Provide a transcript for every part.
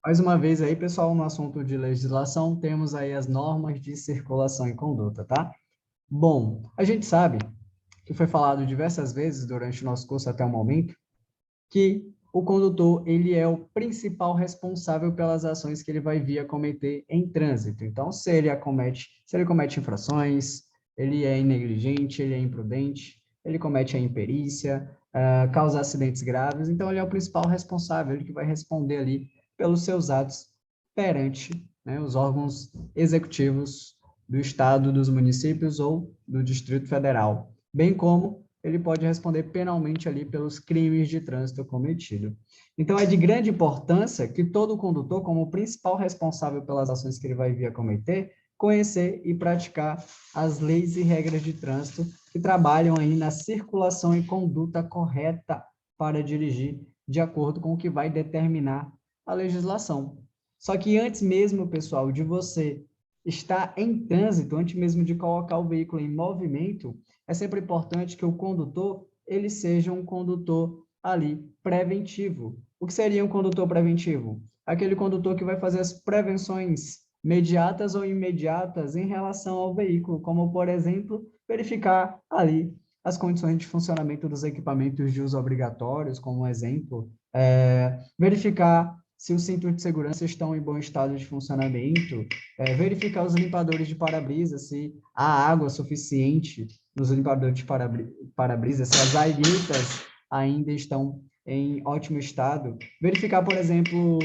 Mais uma vez aí, pessoal, no assunto de legislação, temos aí as normas de circulação e conduta, tá? Bom, a gente sabe que foi falado diversas vezes durante o nosso curso até o momento, que o condutor, ele é o principal responsável pelas ações que ele vai vir a cometer em trânsito. Então, se ele comete infrações, ele é negligente, ele é imprudente, ele comete a imperícia, causa acidentes graves, então ele é o principal responsável, ele que vai responder ali pelos seus atos perante, né, os órgãos executivos do Estado, dos municípios ou do Distrito Federal, bem como ele pode responder penalmente ali pelos crimes de trânsito cometido. Então, é de grande importância que todo condutor, como principal responsável pelas ações que ele vai vir a cometer, conhecer e praticar as leis e regras de trânsito que trabalham aí na circulação e conduta correta para dirigir de acordo com o que vai determinar a legislação. Só que antes mesmo, pessoal, de você estar em trânsito, antes mesmo de colocar o veículo em movimento, é sempre importante que o condutor ele seja um condutor ali preventivo. O que seria um condutor preventivo? Aquele condutor que vai fazer as prevenções imediatas ou imediatas em relação ao veículo, como, por exemplo, verificar ali as condições de funcionamento dos equipamentos de uso obrigatórios, como um exemplo, verificar se os cintos de segurança estão em bom estado de funcionamento, verificar os limpadores de para-brisa, se há água suficiente nos limpadores de para-brisa, se as airitas ainda estão em ótimo estado. Verificar, por exemplo,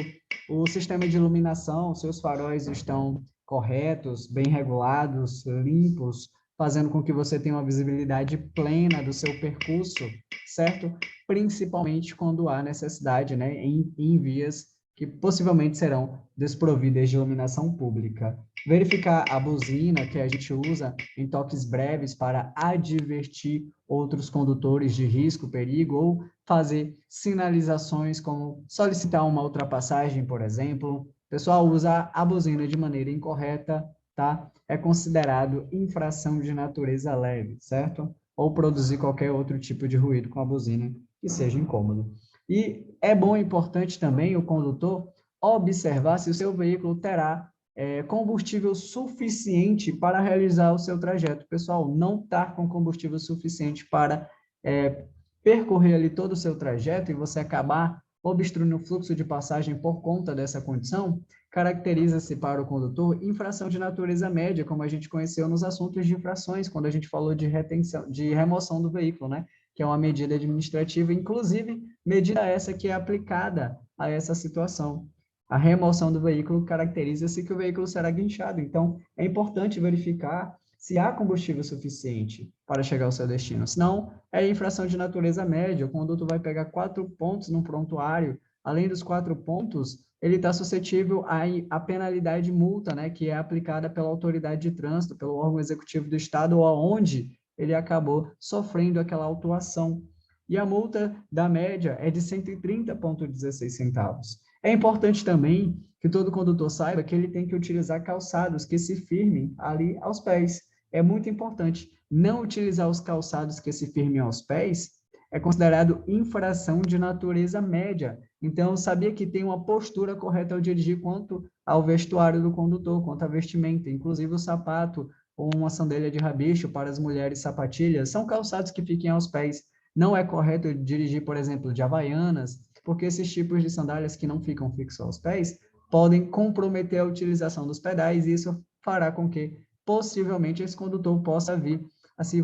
o sistema de iluminação, se os faróis estão corretos, bem regulados, limpos, fazendo com que você tenha uma visibilidade plena do seu percurso, certo? Principalmente quando há necessidade, né, em vias que possivelmente serão desprovidas de iluminação pública. Verificar a buzina que a gente usa em toques breves para advertir outros condutores de risco, perigo, ou fazer sinalizações como solicitar uma ultrapassagem, por exemplo. Pessoal, usar a buzina de maneira incorreta, tá? É considerado infração de natureza leve, certo? Ou produzir qualquer outro tipo de ruído com a buzina que seja incômodo. E é bom e importante também o condutor observar se o seu veículo terá combustível suficiente para realizar o seu trajeto. Pessoal, não estar com combustível suficiente para percorrer ali todo o seu trajeto e você acabar obstruindo o fluxo de passagem por conta dessa condição, caracteriza-se para o condutor infração de natureza média, como a gente conheceu nos assuntos de infrações, quando a gente falou de retenção, de remoção do veículo, né? Que é uma medida administrativa, inclusive medida essa que é aplicada a essa situação. A remoção do veículo caracteriza-se que o veículo será guinchado. Então, é importante verificar se há combustível suficiente para chegar ao seu destino. Senão, é infração de natureza média. O condutor vai pegar 4 pontos no prontuário. Além dos 4 pontos, ele está suscetível à penalidade de multa, né, que é aplicada pela autoridade de trânsito, pelo órgão executivo do Estado, ou aonde ele acabou sofrendo aquela autuação. E a multa da média é de 130,16 centavos. É importante também que todo condutor saiba que ele tem que utilizar calçados que se firmem ali aos pés. É muito importante. Não utilizar os calçados que se firmem aos pés é considerado infração de natureza média. Então, sabia que tem uma postura correta ao dirigir quanto ao vestuário do condutor, quanto à vestimenta, inclusive o sapato ou uma sandália de rabicho para as mulheres sapatilhas, são calçados que fiquem aos pés. Não é correto dirigir, por exemplo, de havaianas, porque esses tipos de sandálias que não ficam fixos aos pés podem comprometer a utilização dos pedais e isso fará com que possivelmente esse condutor possa vir a se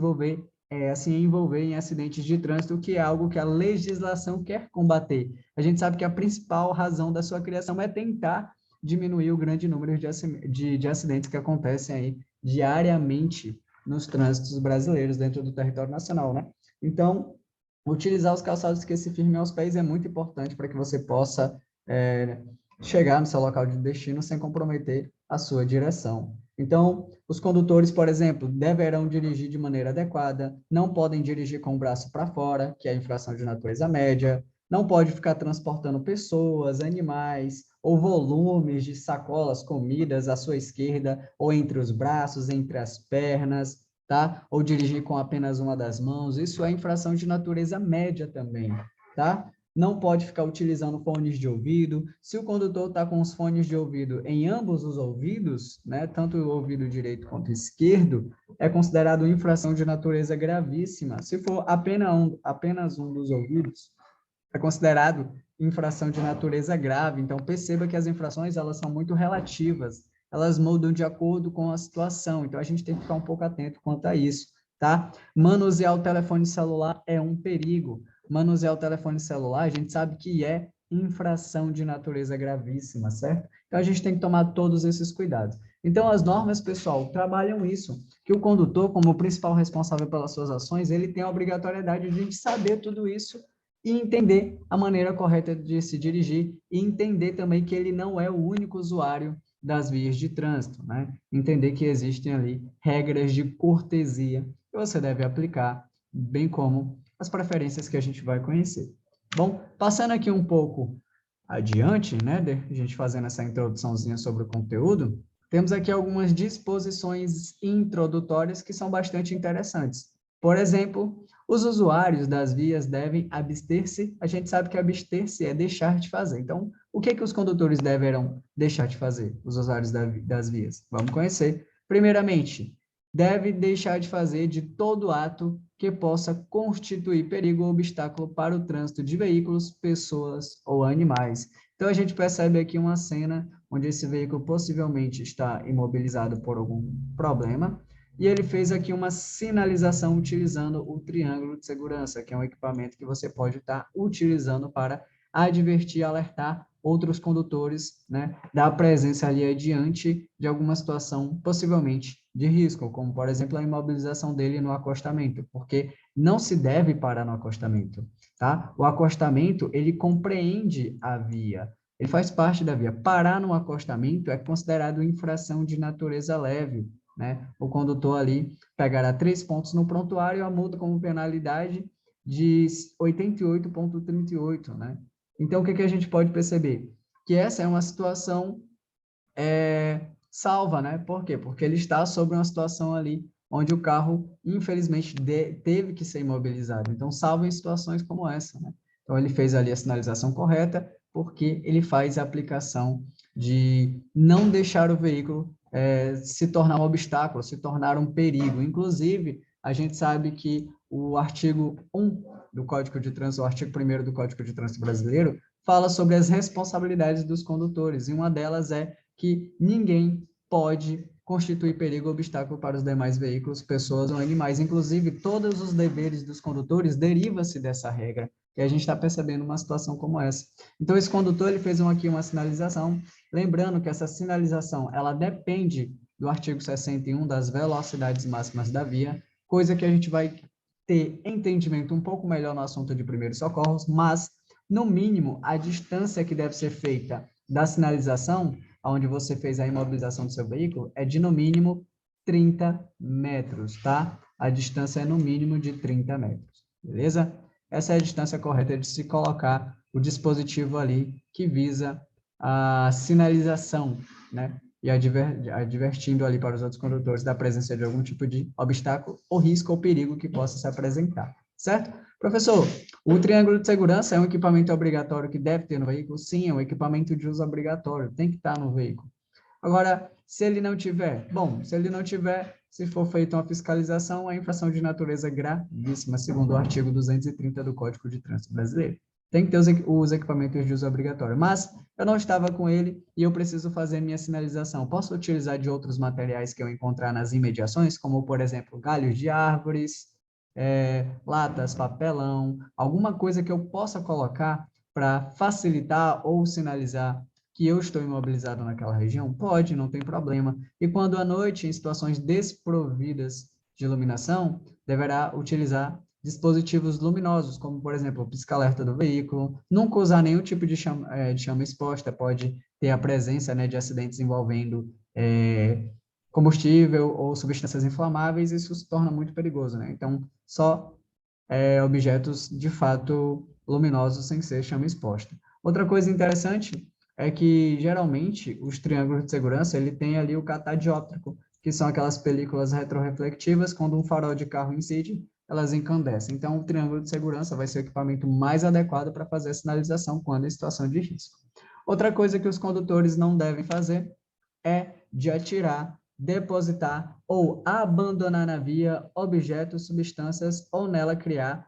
envolver em acidentes de trânsito, que é algo que a legislação quer combater. A gente sabe que a principal razão da sua criação é tentar diminuir o grande número de acidentes que acontecem aí diariamente nos trânsitos brasileiros dentro do território nacional, né? Então, utilizar os calçados que se firmem aos pés é muito importante para que você possa chegar no seu local de destino sem comprometer a sua direção. Então, os condutores, por exemplo, deverão dirigir de maneira adequada, não podem dirigir com o braço para fora, que é a infração de natureza média, não pode ficar transportando pessoas, animais ou volumes de sacolas, comidas à sua esquerda ou entre os braços, entre as pernas, tá? Ou dirigir com apenas uma das mãos. Isso é infração de natureza média também, tá? não pode ficar utilizando fones de ouvido. Se o condutor está com os fones de ouvido em ambos os ouvidos, né, tanto o ouvido direito quanto o esquerdo, é considerado infração de natureza gravíssima. Se for apenas um dos ouvidos, é considerado infração de natureza grave. Então, perceba que as infrações, elas são muito relativas, elas mudam de acordo com a situação. Então, a gente tem que ficar um pouco atento quanto a isso, tá? Manusear o telefone celular é um perigo. Manusear o telefone celular, a gente sabe que é infração de natureza gravíssima, certo? Então, a gente tem que tomar todos esses cuidados. Então, as normas, pessoal, trabalham isso, que o condutor, como o principal responsável pelas suas ações, ele tem a obrigatoriedade de saber tudo isso e entender a maneira correta de se dirigir e entender também que ele não é o único usuário das vias de trânsito, né? Entender que existem ali regras de cortesia que você deve aplicar, bem como as preferências que a gente vai conhecer. Bom, passando aqui um pouco adiante, né, a gente fazendo essa introduçãozinha sobre o conteúdo, temos aqui algumas disposições introdutórias que são bastante interessantes. Por exemplo, os usuários das vias devem abster-se. A gente sabe que abster-se é deixar de fazer. Então, o que os condutores deverão deixar de fazer, os usuários das vias? Vamos conhecer. Primeiramente, deve deixar de fazer de todo ato que possa constituir perigo ou obstáculo para o trânsito de veículos, pessoas ou animais. Então, a gente percebe aqui uma cena onde esse veículo possivelmente está imobilizado por algum problema, e ele fez aqui uma sinalização utilizando o triângulo de segurança, que é um equipamento que você pode estar utilizando para advertir, alertar outros condutores, né, da presença ali adiante de alguma situação possivelmente de risco, como, por exemplo, a imobilização dele no acostamento, porque não se deve parar no acostamento, tá? O acostamento, ele compreende a via, ele faz parte da via. Parar no acostamento é considerado infração de natureza leve, né? O condutor ali pegará 3 pontos no prontuário e a multa como penalidade de 88,38, né? Então, o que a gente pode perceber? Que essa é uma situação salva, né? Por quê? Porque ele está sobre uma situação ali onde o carro, infelizmente, teve que ser imobilizado. Então, salva em situações como essa, né? Então, ele fez ali a sinalização correta, porque ele faz a aplicação de não deixar o veículo se tornar um obstáculo, se tornar um perigo. Inclusive, a gente sabe que o artigo 1 do Código de Trânsito, o artigo 1º do Código de Trânsito Brasileiro, fala sobre as responsabilidades dos condutores, e uma delas é que ninguém pode constituir perigo ou obstáculo para os demais veículos, pessoas ou animais. Inclusive, todos os deveres dos condutores derivam-se dessa regra, e a gente está percebendo uma situação como essa. Então, esse condutor ele fez aqui uma sinalização, lembrando que essa sinalização ela depende do artigo 61 das velocidades máximas da via, coisa que a gente vai ter entendimento um pouco melhor no assunto de primeiros socorros, mas, no mínimo, a distância que deve ser feita da sinalização, onde você fez a imobilização do seu veículo, é de, no mínimo, 30 metros, tá? A distância é, no mínimo, de 30 metros, beleza? Essa é a distância correta de se colocar o dispositivo ali que visa a sinalização, né? E advertindo ali para os outros condutores da presença de algum tipo de obstáculo ou risco ou perigo que possa se apresentar, certo? Professor, o triângulo de segurança é um equipamento obrigatório que deve ter no veículo? Sim, é um equipamento de uso obrigatório, tem que estar no veículo. Agora, se ele não tiver, se for feita uma fiscalização, é infração de natureza gravíssima, segundo o artigo 230 do Código de Trânsito Brasileiro. Tem que ter os equipamentos de uso obrigatório. Mas eu não estava com ele e eu preciso fazer minha sinalização. Posso utilizar de outros materiais que eu encontrar nas imediações, como, por exemplo, galhos de árvores, latas, papelão, alguma coisa que eu possa colocar para facilitar ou sinalizar que eu estou imobilizado naquela região? Pode, não tem problema. E quando à noite, em situações desprovidas de iluminação, deverá utilizar dispositivos luminosos, como, por exemplo, o pisca-alerta do veículo. Nunca usar nenhum tipo de chama exposta, pode ter a presença, né, de acidentes envolvendo combustível ou substâncias inflamáveis, isso se torna muito perigoso, né? Então, só objetos, de fato, luminosos sem ser chama exposta. Outra coisa interessante é que, geralmente, os triângulos de segurança, ele tem ali o catadióptrico, que são aquelas películas retroreflectivas, quando um farol de carro incide, elas incandescem. Então, o triângulo de segurança vai ser o equipamento mais adequado para fazer a sinalização quando em situação de risco. Outra coisa que os condutores não devem fazer é de atirar, depositar ou abandonar na via objetos, substâncias ou nela criar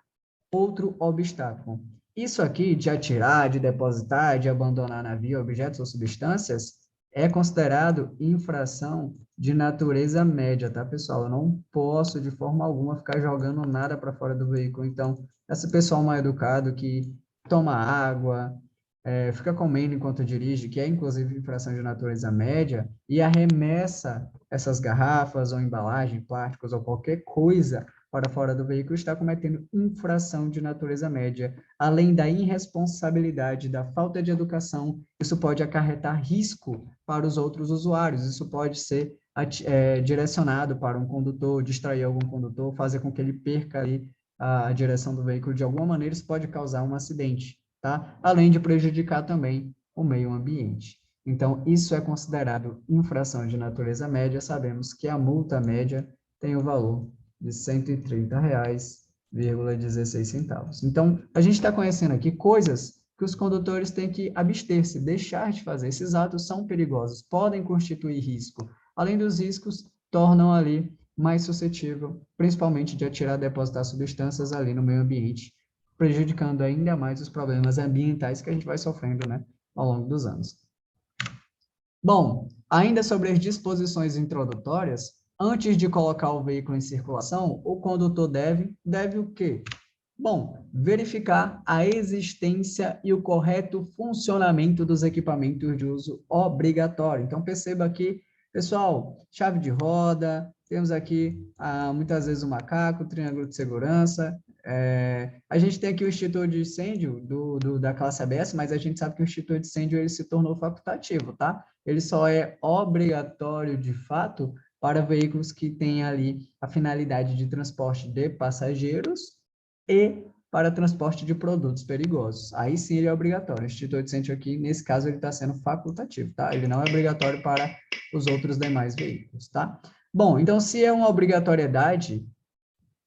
outro obstáculo. Isso aqui de atirar, de depositar, de abandonar na via objetos ou substâncias é considerado infração de natureza média, tá, pessoal? Eu não posso, de forma alguma, ficar jogando nada para fora do veículo. Então, esse pessoal mal educado que toma água, fica comendo enquanto dirige, que é, inclusive, infração de natureza média, e arremessa essas garrafas ou embalagem, plásticos ou qualquer coisa para fora do veículo, está cometendo infração de natureza média. Além da irresponsabilidade, da falta de educação, isso pode acarretar risco para os outros usuários. Isso pode ser direcionado para um condutor, distrair algum condutor, fazer com que ele perca ali a direção do veículo de alguma maneira, isso pode causar um acidente, tá? Além de prejudicar também o meio ambiente. Então, isso é considerado infração de natureza média. Sabemos que a multa média tem o valor de R$ 130,16. Então, a gente está conhecendo aqui coisas que os condutores têm que abster-se, deixar de fazer. Esses atos são perigosos, podem constituir risco. Além dos riscos, tornam ali mais suscetível, principalmente de atirar e depositar substâncias ali no meio ambiente, prejudicando ainda mais os problemas ambientais que a gente vai sofrendo, né, ao longo dos anos. Bom, ainda sobre as disposições introdutórias, antes de colocar o veículo em circulação, o condutor deve o quê? Bom, verificar a existência e o correto funcionamento dos equipamentos de uso obrigatório. Então, perceba aqui, pessoal, chave de roda, temos aqui, muitas vezes, o macaco, o triângulo de segurança. A gente tem aqui o extintor de incêndio da classe ABS, mas a gente sabe que o extintor de incêndio ele se tornou facultativo, tá? Ele só é obrigatório, de fato, para veículos que têm ali a finalidade de transporte de passageiros e para transporte de produtos perigosos. Aí sim ele é obrigatório. O extintor de incêndio aqui, nesse caso, ele está sendo facultativo, tá? Ele não é obrigatório para os outros demais veículos, tá? Bom, então, se é uma obrigatoriedade,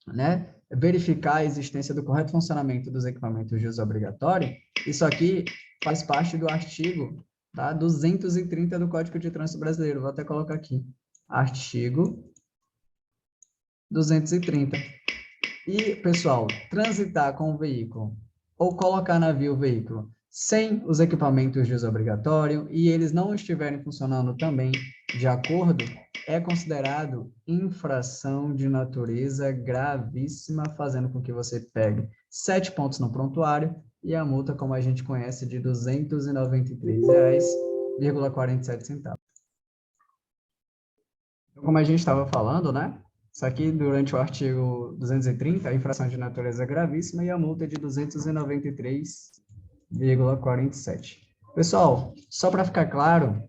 né, verificar a existência do correto funcionamento dos equipamentos de uso obrigatório, isso aqui faz parte do artigo, tá, 230 do Código de Trânsito Brasileiro. Vou até colocar aqui. Artigo 230. E, pessoal, transitar com o veículo ou colocar na via o veículo sem os equipamentos de uso obrigatório e eles não estiverem funcionando também de acordo, é considerado infração de natureza gravíssima, fazendo com que você pegue 7 pontos no prontuário e a multa, como a gente conhece, de R$ 293,47. Como a gente estava falando, né? Isso aqui, durante o artigo 230, a infração de natureza gravíssima e a multa é de R$ 293,47. Pessoal, só para ficar claro,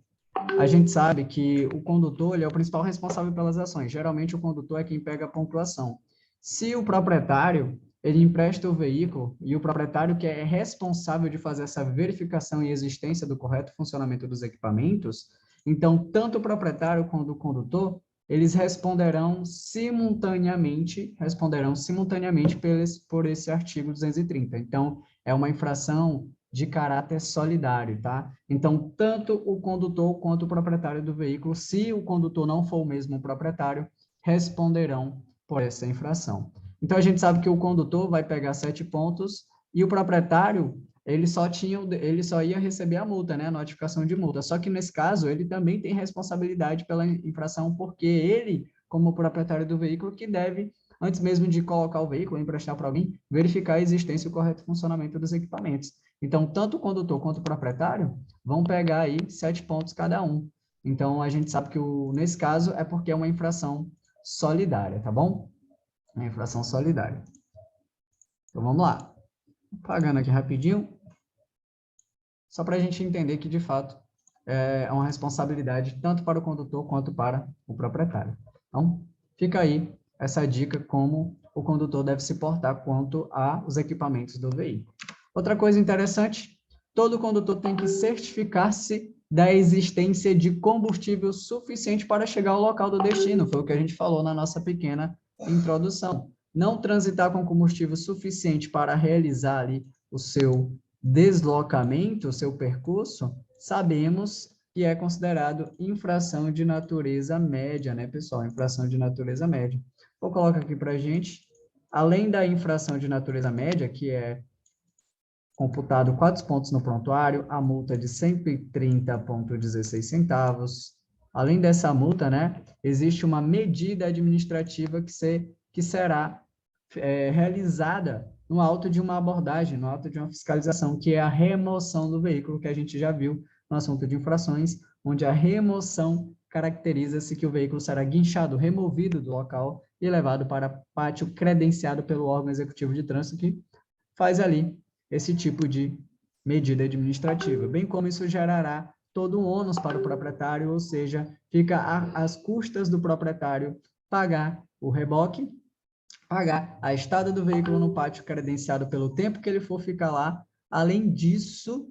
a gente sabe que o condutor ele é o principal responsável pelas ações. Geralmente, o condutor é quem pega a pontuação. Se o proprietário ele empresta o veículo e o proprietário que é responsável de fazer essa verificação e existência do correto funcionamento dos equipamentos, então, tanto o proprietário quanto o condutor, eles responderão simultaneamente por esse artigo 230. Então, é uma infração de caráter solidário, tá? Então, tanto o condutor quanto o proprietário do veículo, se o condutor não for o mesmo proprietário, responderão por essa infração. Então, a gente sabe que o condutor vai pegar 7 pontos e o proprietário, ele só ia receber a multa, né? A notificação de multa. Só que, nesse caso, ele também tem responsabilidade pela infração, porque ele, como proprietário do veículo, que deve, antes mesmo de colocar o veículo, emprestar para alguém, verificar a existência e o correto funcionamento dos equipamentos. Então, tanto o condutor quanto o proprietário vão pegar aí 7 pontos cada um. Então, a gente sabe que, nesse caso, é porque é uma infração solidária, tá bom? Uma infração solidária. Então, vamos lá. Pagando aqui rapidinho, só para a gente entender que, de fato, é uma responsabilidade tanto para o condutor quanto para o proprietário. Então, fica aí essa dica como o condutor deve se portar quanto aos equipamentos do veículo. Outra coisa interessante, todo condutor tem que certificar-se da existência de combustível suficiente para chegar ao local do destino. Foi o que a gente falou na nossa pequena introdução. não transitar com combustível suficiente para realizar ali o seu deslocamento, o seu percurso, sabemos que é considerado infração de natureza média, né, pessoal? Infração de natureza média. Vou colocar aqui para a gente, além da infração de natureza média, que é computado 4 pontos no prontuário, a multa de 130,16 centavos. Além dessa multa, né, existe uma medida administrativa que será realizada no auto de uma abordagem, no auto de uma fiscalização, que é a remoção do veículo, que a gente já viu no assunto de infrações, onde a remoção caracteriza-se que o veículo será guinchado, removido do local e levado para pátio credenciado pelo órgão executivo de trânsito, que faz ali esse tipo de medida administrativa, bem como isso gerará todo um ônus para o proprietário, ou seja, fica às custas do proprietário pagar o reboque, pagar a estada do veículo no pátio credenciado pelo tempo que ele for ficar lá. Além disso,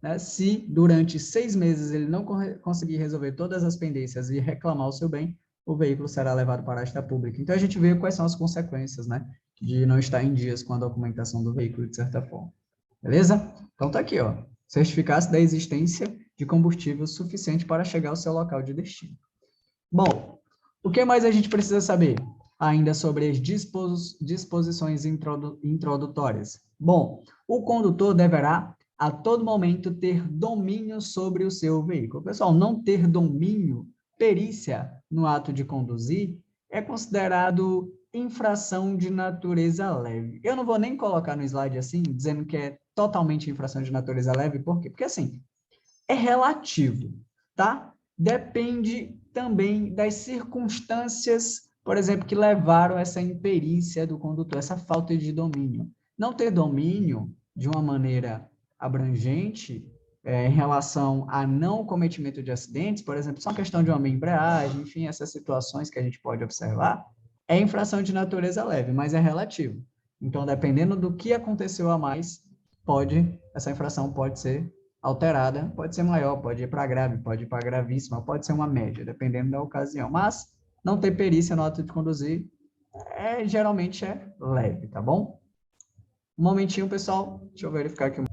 né, se durante 6 meses ele não conseguir resolver todas as pendências e reclamar o seu bem, o veículo será levado para a estada pública. Então, a gente vê quais são as consequências, né, de não estar em dias com a documentação do veículo, de certa forma. Beleza? Então, tá aqui, ó. Certificar-se da existência de combustível suficiente para chegar ao seu local de destino. Bom, o que mais a gente precisa saber ainda sobre as disposições introdutórias? Bom, o condutor deverá, a todo momento, ter domínio sobre o seu veículo. Pessoal, não ter domínio, perícia no ato de conduzir, é considerado infração de natureza leve. Eu não vou nem colocar no slide assim, dizendo que é totalmente infração de natureza leve, por quê? Porque, assim, é relativo, tá? Depende também das circunstâncias, por exemplo, que levaram essa imperícia do condutor, essa falta de domínio. Não ter domínio de uma maneira abrangente em relação a não cometimento de acidentes, por exemplo, só questão de uma embreagem, enfim, essas situações que a gente pode observar, é infração de natureza leve, mas é relativo. Então, dependendo do que aconteceu a mais, essa infração pode ser alterada, pode ser maior, pode ir para grave, pode ir para gravíssima, pode ser uma média, dependendo da ocasião. Mas não ter perícia no ato de conduzir geralmente é leve, tá bom? Um momentinho, pessoal. Deixa eu verificar aqui.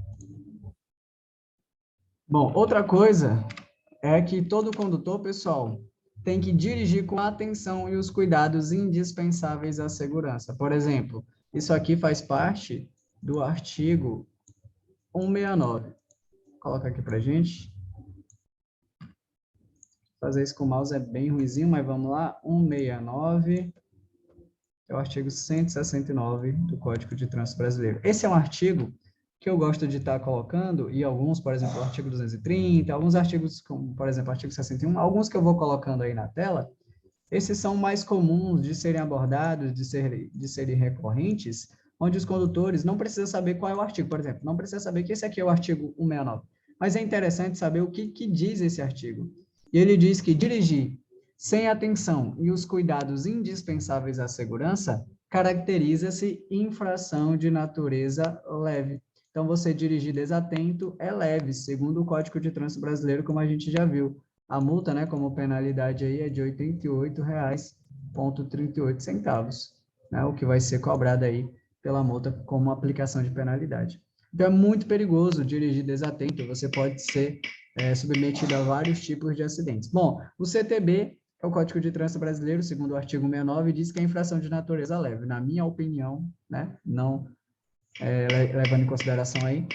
Bom, outra coisa é que todo condutor, pessoal, tem que dirigir com atenção e os cuidados indispensáveis à segurança. Por exemplo, isso aqui faz parte do artigo 169. Coloca aqui pra gente. Fazer isso com o mouse é bem ruizinho, mas vamos lá. 169 é o artigo 169 do Código de Trânsito Brasileiro. Esse é um artigo que eu gosto de estar colocando, e alguns, por exemplo, o artigo 230, alguns artigos, como, por exemplo, o artigo 61, alguns que eu vou colocando aí na tela, esses são mais comuns de serem abordados, de serem recorrentes, onde os condutores não precisam saber qual é o artigo, por exemplo, não precisa saber que esse aqui é o artigo 169, mas é interessante saber o que diz esse artigo. E ele diz que dirigir sem atenção e os cuidados indispensáveis à segurança caracteriza-se infração de natureza leve. Então, você dirigir desatento é leve, segundo o Código de Trânsito Brasileiro, como a gente já viu. A multa, né, como penalidade aí é de R$ 88,38, né, o que vai ser cobrado aí pela multa como aplicação de penalidade. Então, é muito perigoso dirigir desatento, você pode ser submetido a vários tipos de acidentes. Bom, o CTB, que é o Código de Trânsito Brasileiro, segundo o artigo 69, diz que é infração de natureza leve. Na minha opinião, né, não levando em consideração aí,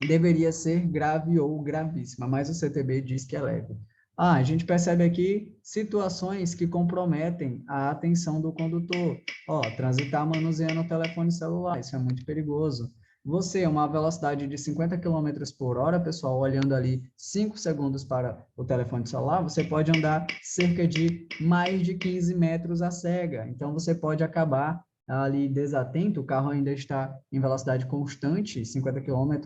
deveria ser grave ou gravíssima, mas o CTB diz que é leve. A gente percebe aqui situações que comprometem a atenção do condutor. Transitar manuseando o telefone celular, isso é muito perigoso. Você, uma velocidade de 50 km por hora, pessoal, olhando ali 5 segundos para o telefone celular, você pode andar cerca de mais de 15 metros à cega. Então, você pode acabar ali desatento, o carro ainda está em velocidade constante, 50 km,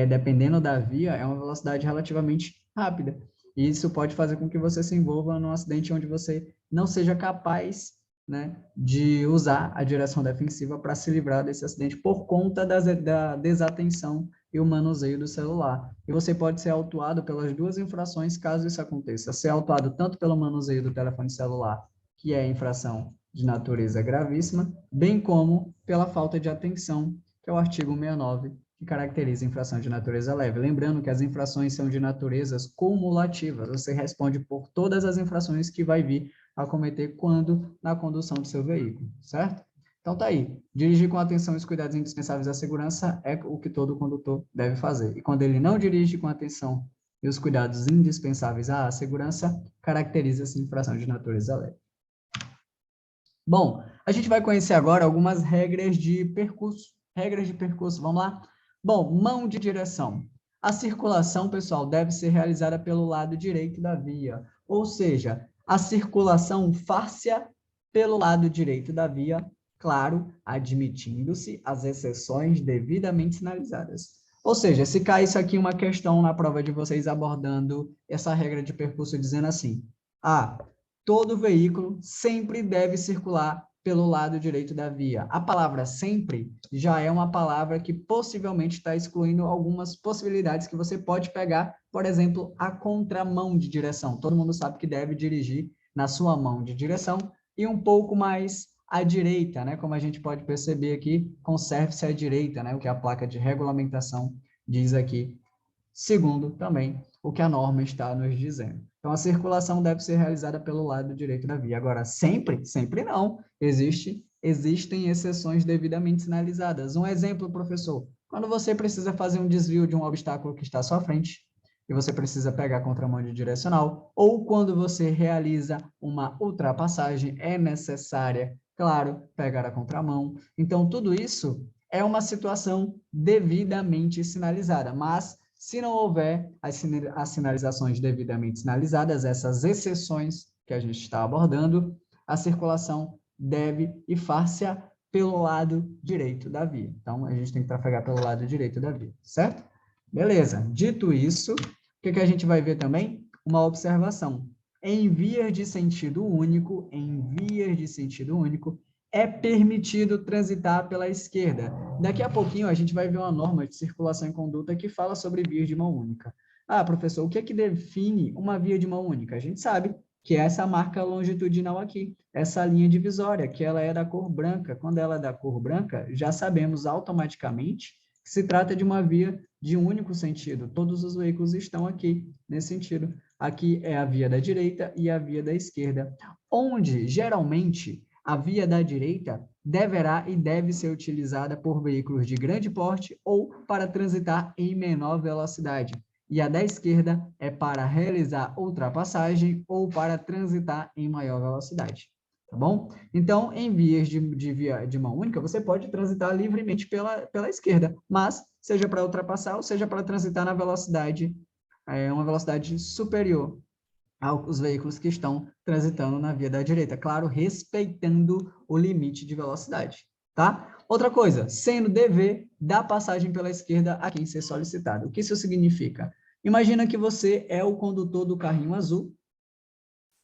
dependendo da via, é uma velocidade relativamente rápida. E isso pode fazer com que você se envolva num acidente onde você não seja capaz, né, de usar a direção defensiva para se livrar desse acidente por conta da desatenção e o manuseio do celular. E você pode ser autuado pelas duas infrações caso isso aconteça. Ser autuado tanto pelo manuseio do telefone celular, que é infração de natureza gravíssima, bem como pela falta de atenção, que é o artigo 69, que caracteriza a infração de natureza leve. Lembrando que as infrações são de naturezas cumulativas, você responde por todas as infrações que vai vir a cometer quando na condução do seu veículo, certo? Então tá aí, dirigir com atenção e os cuidados indispensáveis à segurança é o que todo condutor deve fazer. E quando ele não dirige com atenção e os cuidados indispensáveis à segurança, caracteriza-se infração de natureza leve. Bom, a gente vai conhecer agora algumas regras de percurso. Regras de percurso, vamos lá? Bom, mão de direção. A circulação, pessoal, deve ser realizada pelo lado direito da via, ou seja, a circulação far-se-á pelo lado direito da via, claro, admitindo-se as exceções devidamente sinalizadas. Ou seja, se caísse aqui uma questão na prova de vocês abordando essa regra de percurso dizendo assim, todo veículo sempre deve circular pelo lado direito da via. A palavra sempre já é uma palavra que possivelmente está excluindo algumas possibilidades que você pode pegar, por exemplo, a contramão de direção. Todo mundo sabe que deve dirigir na sua mão de direção e um pouco mais à direita, né? Como a gente pode perceber aqui, conserve-se à direita, né? O que a placa de regulamentação diz aqui, segundo também o que a norma está nos dizendo. Então, a circulação deve ser realizada pelo lado direito da via. Agora, sempre? Sempre não. Existem exceções devidamente sinalizadas. Um exemplo, professor, quando você precisa fazer um desvio de um obstáculo que está à sua frente, e você precisa pegar a contramão de direcional, ou quando você realiza uma ultrapassagem, é necessária, claro, pegar a contramão. Então, tudo isso é uma situação devidamente sinalizada, mas se não houver as sinalizações devidamente sinalizadas, essas exceções que a gente está abordando, a circulação deve e far-se-á pelo lado direito da via. Então, a gente tem que trafegar pelo lado direito da via, certo? Beleza. Dito isso, o que a gente vai ver também? Uma observação. Em vias de sentido único, é permitido transitar pela esquerda. Daqui a pouquinho a gente vai ver uma norma de circulação em conduta que fala sobre vias de mão única. Professor, o que é que define uma via de mão única? A gente sabe que é essa marca longitudinal aqui, essa linha divisória, que ela é da cor branca. Quando ela é da cor branca, já sabemos automaticamente que se trata de uma via de um único sentido. Todos os veículos estão aqui, nesse sentido. Aqui é a via da direita e a via da esquerda, onde, geralmente, a via da direita deverá e deve ser utilizada por veículos de grande porte ou para transitar em menor velocidade. E a da esquerda é para realizar ultrapassagem ou para transitar em maior velocidade. Tá bom? Então, em vias de via de mão única, você pode transitar livremente pela esquerda, mas seja para ultrapassar ou seja para transitar na velocidade, uma velocidade superior aos veículos que estão transitando na via da direita. Claro, respeitando o limite de velocidade, tá? Outra coisa, sendo dever da passagem pela esquerda a quem ser solicitado. O que isso significa? Imagina que você é o condutor do carrinho azul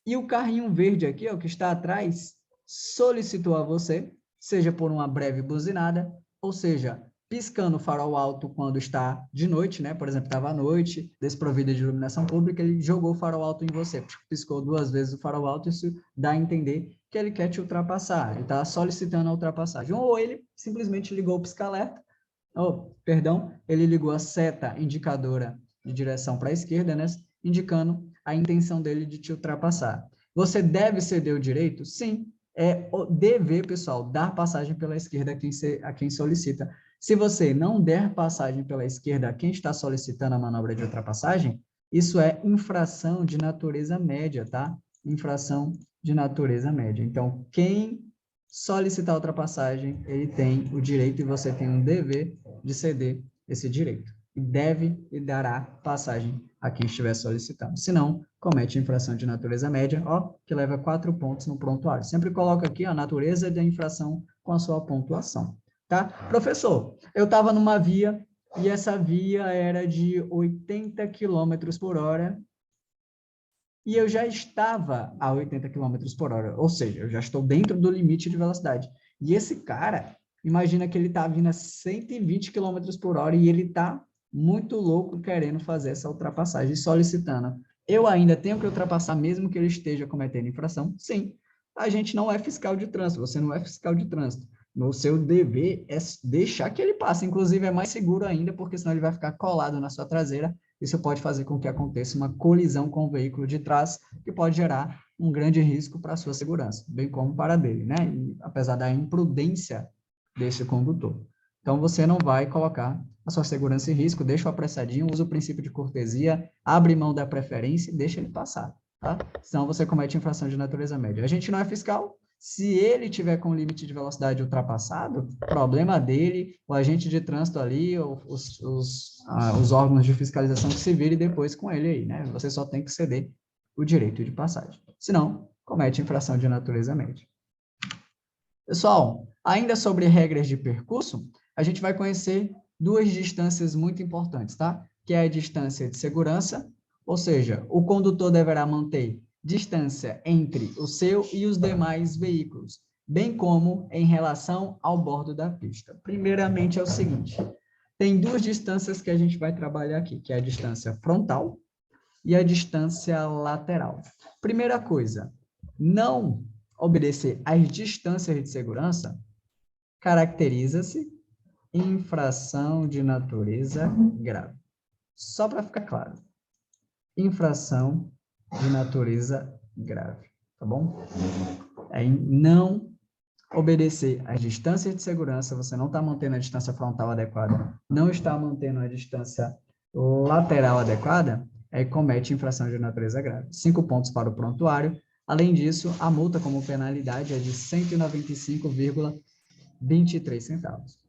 e o carrinho verde aqui, ó, que está atrás, solicitou a você, seja por uma breve buzinada, ou seja, piscando o farol alto quando está de noite, né? Por exemplo, estava à noite, desprovida de iluminação pública, ele jogou o farol alto em você, piscou 2 vezes o farol alto, isso dá a entender que ele quer te ultrapassar, ele está solicitando a ultrapassagem. Ou ele simplesmente ligou o pisca-alerta, ele ligou a seta indicadora de direção para a esquerda, né? Indicando a intenção dele de te ultrapassar. Você deve ceder o direito? Sim. É o dever, pessoal, dar passagem pela esquerda a quem solicita. Se você não der passagem pela esquerda a quem está solicitando a manobra de ultrapassagem, isso é infração de natureza média, tá? Infração de natureza média. Então, quem solicitar a ultrapassagem, ele tem o direito e você tem um dever de ceder esse direito. E deve e dará passagem a quem estiver solicitando. Se não, comete infração de natureza média, que leva 4 pontos no prontuário. Sempre coloca aqui a natureza da infração com a sua pontuação. Tá? Professor, eu estava numa via e essa via era de 80 km por hora e eu já estava a 80 km por hora, ou seja, eu já estou dentro do limite de velocidade. E esse cara, imagina que ele está vindo a 120 km por hora e ele está muito louco querendo fazer essa ultrapassagem, solicitando. Eu ainda tenho que ultrapassar mesmo que ele esteja cometendo infração? Sim. a gente não é fiscal de trânsito, você não é fiscal de trânsito. O seu dever é deixar que ele passe. Inclusive, é mais seguro ainda, porque senão ele vai ficar colado na sua traseira. Isso pode fazer com que aconteça uma colisão com o veículo de trás, que pode gerar um grande risco para a sua segurança, bem como para a dele, né? E, apesar da imprudência desse condutor. Então, você não vai colocar a sua segurança em risco, deixa o apressadinho, usa o princípio de cortesia, abre mão da preferência e deixa ele passar, tá? Senão você comete infração de natureza média. A gente não é fiscal. Se ele tiver com o limite de velocidade ultrapassado, problema dele, o agente de trânsito ali, os órgãos de fiscalização que se virem depois com ele aí, né? Você só tem que ceder o direito de passagem. Senão, comete infração de natureza média. Pessoal, ainda sobre regras de percurso, a gente vai conhecer duas distâncias muito importantes, tá? Que é a distância de segurança, ou seja, o condutor deverá manter distância entre o seu e os demais veículos, bem como em relação ao bordo da pista. Primeiramente é o seguinte, tem duas distâncias que a gente vai trabalhar aqui, que é a distância frontal e a distância lateral. Primeira coisa, não obedecer às distâncias de segurança caracteriza-se infração de natureza grave. Só para ficar claro, infração de natureza grave, tá bom? É não obedecer às distâncias de segurança, você não está mantendo a distância frontal adequada, não está mantendo a distância lateral adequada, aí comete infração de natureza grave. 5 pontos para o prontuário. Além disso, a multa como penalidade é de R$ 195,23,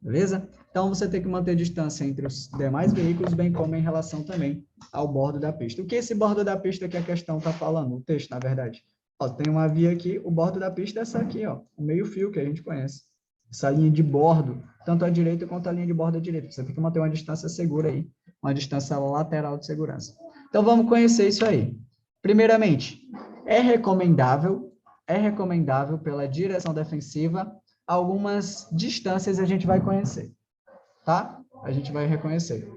beleza? Então, você tem que manter distância entre os demais veículos, bem como em relação também ao bordo da pista. O que é esse bordo da pista que a questão está falando? O texto, na verdade. Ó, tem uma via aqui, o bordo da pista é essa aqui, ó, o meio-fio que a gente conhece. Essa linha de bordo, tanto a direita quanto a linha de bordo à direita. Você tem que manter uma distância segura aí, uma distância lateral de segurança. Então, vamos conhecer isso aí. Primeiramente, é recomendável pela direção defensiva, algumas distâncias a gente vai conhecer, tá? A gente vai reconhecer.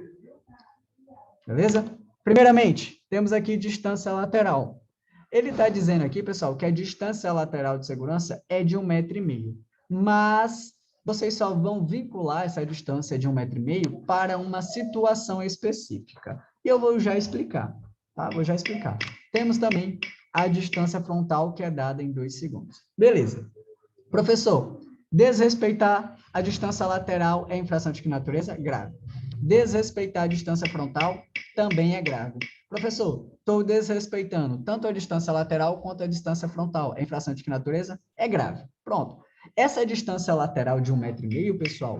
Beleza? Primeiramente, temos aqui distância lateral. Ele está dizendo aqui, pessoal, que a distância lateral de segurança é de 1,5 m, mas vocês só vão vincular essa distância de 1,5 m para uma situação específica. E eu vou já explicar, tá? Vou já explicar. Temos também a distância frontal, que é dada em 2 segundos. Beleza. Professor, desrespeitar a distância lateral é infração de que natureza? Grave. Desrespeitar a distância frontal também é grave. Professor, estou desrespeitando tanto a distância lateral quanto a distância frontal. É infração de que natureza? É grave. Pronto. Essa distância lateral de 1,5 m, pessoal,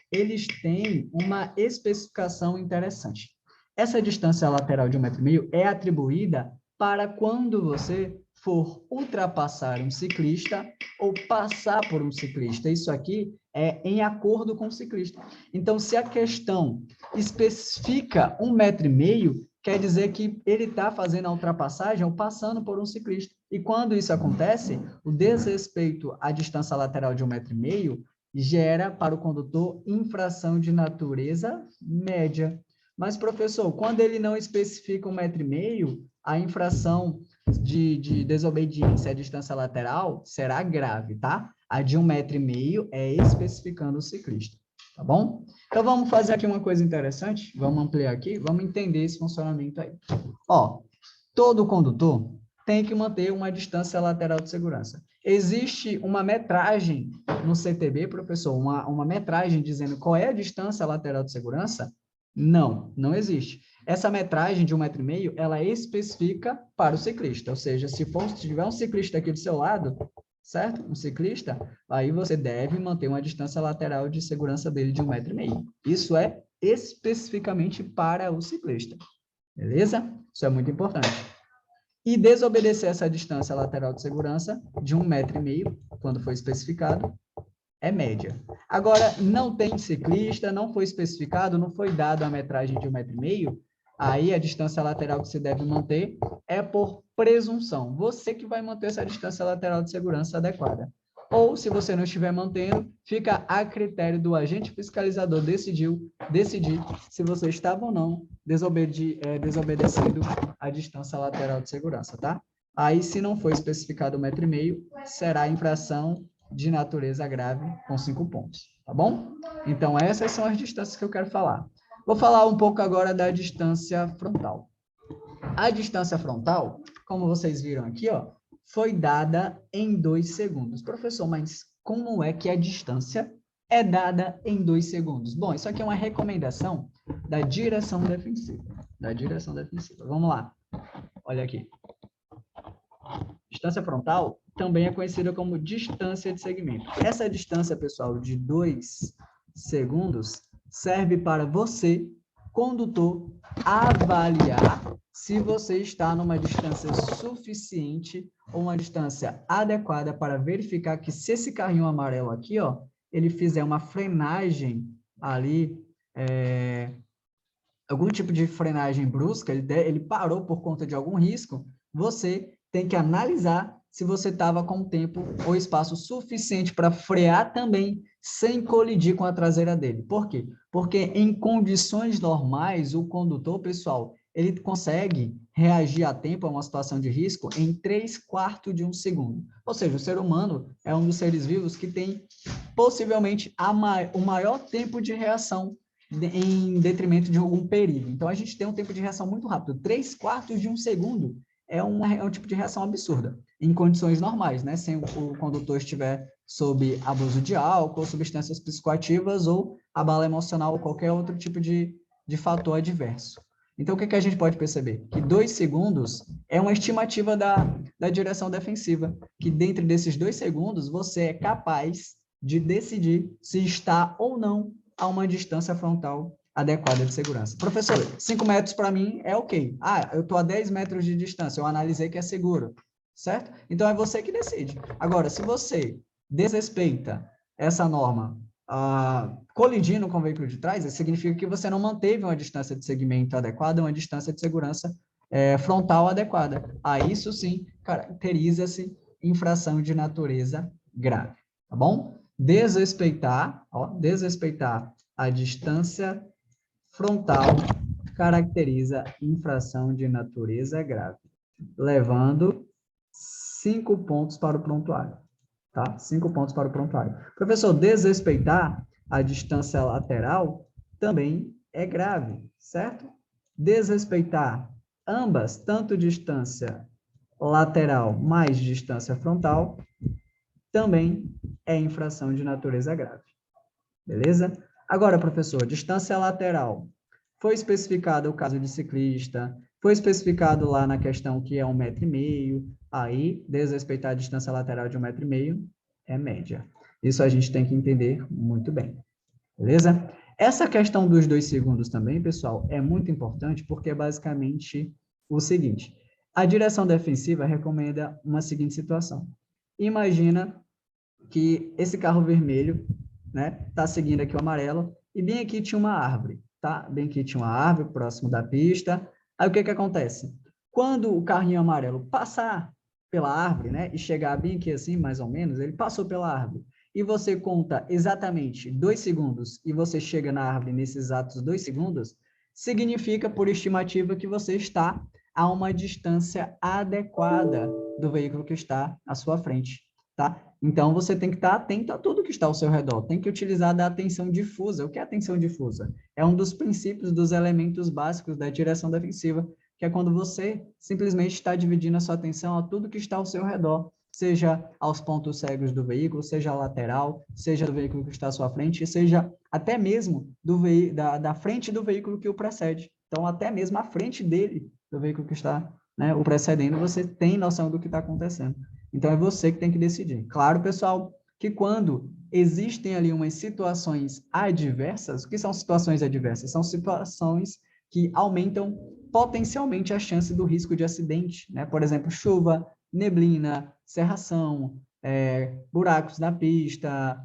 eles têm uma especificação interessante. Essa distância lateral de 1,5 m é atribuída para quando você for ultrapassar um ciclista ou passar por um ciclista. Isso aqui é em acordo com o ciclista. Então, se a questão especifica 1,5 m, quer dizer que ele está fazendo a ultrapassagem ou passando por um ciclista. E quando isso acontece, o desrespeito à distância lateral de 1,5 m gera para o condutor infração de natureza média. Mas, professor, quando ele não especifica 1,5 m, a infração de desobediência à distância lateral será grave, tá? A de 1,5 m é especificando o ciclista, tá bom? Então, vamos fazer aqui uma coisa interessante, vamos ampliar aqui, vamos entender esse funcionamento aí. Ó, todo condutor tem que manter uma distância lateral de segurança. Existe uma metragem no CTB, professor, uma metragem dizendo qual é a distância lateral de segurança? Não, não existe. Essa metragem de 1,5 m, ela especifica para o ciclista, ou seja, se tiver um ciclista aqui do seu lado, certo? Um ciclista, aí você deve manter uma distância lateral de segurança dele de 1,5 m. Isso é especificamente para o ciclista, beleza? Isso é muito importante. E desobedecer essa distância lateral de segurança de 1,5 m, quando for especificado, é média. Agora, não tem ciclista, não foi especificado, não foi dado a metragem de 1,5 m, aí a distância lateral que você deve manter é por presunção. Você que vai manter essa distância lateral de segurança adequada. Ou, se você não estiver mantendo, fica a critério do agente fiscalizador decidir se você estava ou não desobedecendo a distância lateral de segurança, tá? Aí, se não for especificado 1,5 m, será infração de natureza grave com 5 pontos, tá bom? Então, essas são as distâncias que eu quero falar. Vou falar um pouco agora da distância frontal. A distância frontal, como vocês viram aqui, ó, foi dada em 2 segundos. Professor, mas como é que a distância é dada em 2 segundos? Bom, isso aqui é uma recomendação da direção defensiva. Vamos lá. Olha aqui. Distância frontal também é conhecida como distância de segmento. Essa distância, pessoal, de 2 segundos, serve para você, condutor, avaliar se você está numa distância suficiente ou uma distância adequada para verificar que se esse carrinho amarelo aqui, ó, ele fizer uma frenagem ali, algum tipo de frenagem brusca, ele parou por conta de algum risco, você tem que analisar se você estava com tempo ou espaço suficiente para frear também, sem colidir com a traseira dele. Por quê? Porque em condições normais, o condutor, pessoal, ele consegue reagir a tempo a uma situação de risco em 3/4 de um segundo. Ou seja, o ser humano é um dos seres vivos que tem possivelmente o maior tempo de reação em detrimento de algum perigo. Então, a gente tem um tempo de reação muito rápido. 3/4 de um segundo é um tipo de reação absurda, em condições normais, né? Sem o condutor estiver sob abuso de álcool, substâncias psicoativas ou abalo emocional ou qualquer outro tipo de fator adverso. Então, o que a gente pode perceber? Que 2 segundos é uma estimativa da direção defensiva, que dentro desses 2 segundos você é capaz de decidir se está ou não a uma distância frontal adequada de segurança. Professor, 5 metros para mim é ok. Ah, eu estou a 10 metros de distância, eu analisei que é seguro, certo? Então, é você que decide. Agora, se você desrespeita essa norma colidindo com o veículo de trás, isso significa que você não manteve uma distância de segmento adequada, uma distância de segurança frontal adequada. Isso sim caracteriza-se infração de natureza grave, tá bom? Desrespeitar a distância frontal caracteriza infração de natureza grave, levando 5 pontos para o prontuário, tá? 5 pontos para o prontuário. Professor, desrespeitar a distância lateral também é grave, certo? Desrespeitar ambas, tanto distância lateral mais distância frontal, também é infração de natureza grave. Beleza? Agora, professor, distância lateral. Foi especificado o caso de ciclista, foi especificado lá na questão que é 1,5 m, aí, desrespeitar a distância lateral de 1,5 m é média. Isso a gente tem que entender muito bem. Beleza? Essa questão dos 2 segundos também, pessoal, é muito importante porque é basicamente o seguinte. A direção defensiva recomenda uma seguinte situação. Imagina que esse carro vermelho, né, tá seguindo aqui o amarelo, e bem aqui tinha uma árvore, tá? Bem aqui tinha uma árvore próximo da pista. Aí o que que acontece? Quando o carrinho amarelo passar pela árvore, né, e chegar bem aqui assim, mais ou menos, ele passou pela árvore, e você conta exatamente 2 segundos, e você chega na árvore nesses exatos 2 segundos, significa, por estimativa, que você está a uma distância adequada do veículo que está à sua frente, tá? Então, você tem que estar atento a tudo que está ao seu redor. Tem que utilizar da atenção difusa. O que é atenção difusa? É um dos princípios, dos elementos básicos da direção defensiva, que é quando você simplesmente está dividindo a sua atenção a tudo que está ao seu redor, seja aos pontos cegos do veículo, seja a lateral, seja do veículo que está à sua frente, seja até mesmo da frente do veículo que o precede. Então, até mesmo a frente dele, do veículo que está, né, o precedendo, você tem noção do que está acontecendo. Então, é você que tem que decidir. Claro, pessoal, que quando existem ali umas situações adversas, o que são situações adversas? São situações que aumentam potencialmente a chance do risco de acidente, né? Por exemplo, chuva, neblina, cerração, buracos na pista,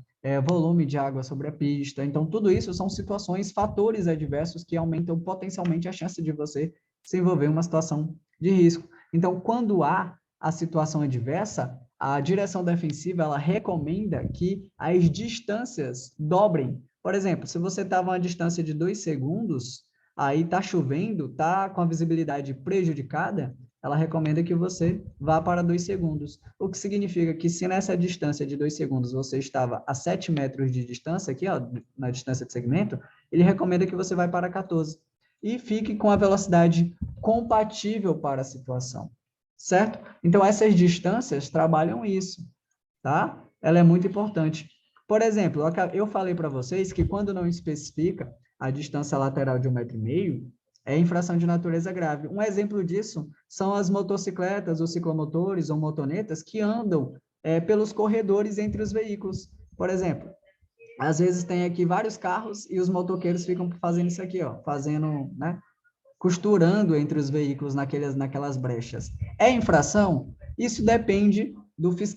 volume de água sobre a pista. Então, tudo isso são situações, fatores adversos que aumentam potencialmente a chance de você se envolver em uma situação de risco. Então, quando há a situação adversa, a direção defensiva ela recomenda que as distâncias dobrem. Por exemplo, se você estava a uma distância de 2 segundos, aí está chovendo, está com a visibilidade prejudicada, ela recomenda que você vá para 2 segundos, o que significa que se nessa distância de 2 segundos você estava a 7 metros de distância, aqui, ó, na distância de segmento, ele recomenda que você vá para 14 e fique com a velocidade compatível para a situação, certo? Então, essas distâncias trabalham isso, tá? Ela é muito importante. Por exemplo, eu falei para vocês que quando não especifica a distância lateral de 1,5 m, é infração de natureza grave. Um exemplo disso são as motocicletas, os ciclomotores ou motonetas que andam pelos corredores entre os veículos. Por exemplo, às vezes tem aqui vários carros e os motoqueiros ficam fazendo isso aqui, ó, fazendo, né, costurando entre os veículos naquelas brechas. É infração? Isso depende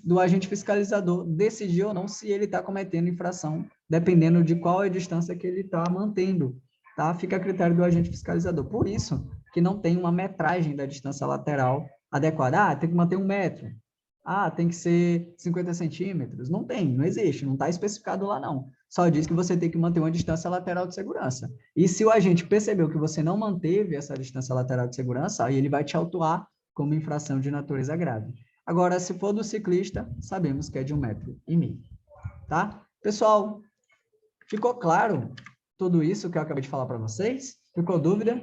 do agente fiscalizador decidir ou não se ele está cometendo infração, dependendo de qual é a distância que ele está mantendo, tá? Fica a critério do agente fiscalizador. Por isso que não tem uma metragem da distância lateral adequada. Ah, tem que manter 1 metro. Ah, tem que ser 50 centímetros. Não tem, não existe, não está especificado lá, não. Só diz que você tem que manter uma distância lateral de segurança. E se o agente percebeu que você não manteve essa distância lateral de segurança, aí ele vai te autuar como infração de natureza grave. Agora, se for do ciclista, sabemos que é de 1,5 m, tá? Pessoal, ficou claro tudo isso que eu acabei de falar para vocês? Ficou dúvida?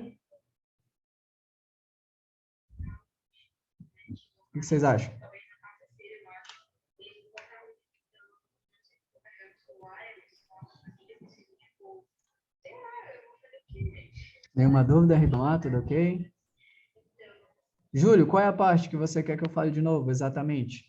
O que vocês acham? Nenhuma dúvida, Ribamar? Tudo ok? Júlio, qual é a parte que você quer que eu fale de novo, exatamente?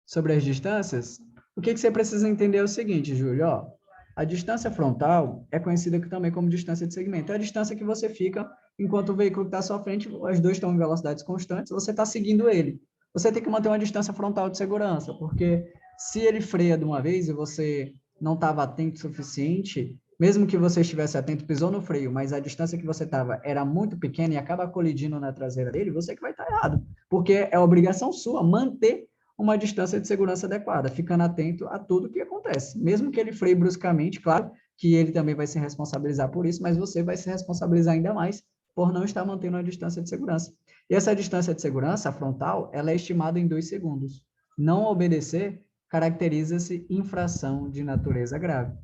Sobre as distâncias? O que você precisa entender é o seguinte, Júlio, ó, a distância frontal é conhecida também como distância de segmento. É a distância que você fica enquanto o veículo está à sua frente, os dois estão em velocidades constantes, você está seguindo ele. Você tem que manter uma distância frontal de segurança, porque se ele freia de uma vez e você não estava atento o suficiente, mesmo que você estivesse atento, pisou no freio, mas a distância que você estava era muito pequena e acaba colidindo na traseira dele, você que vai estar errado, porque é obrigação sua manter uma distância de segurança adequada, ficando atento a tudo que acontece. Mesmo que ele freie bruscamente, claro que ele também vai se responsabilizar por isso, mas você vai se responsabilizar ainda mais por não estar mantendo uma distância de segurança. E essa distância de segurança, a frontal, ela é estimada em 2 segundos. Não obedecer caracteriza-se infração de natureza grave.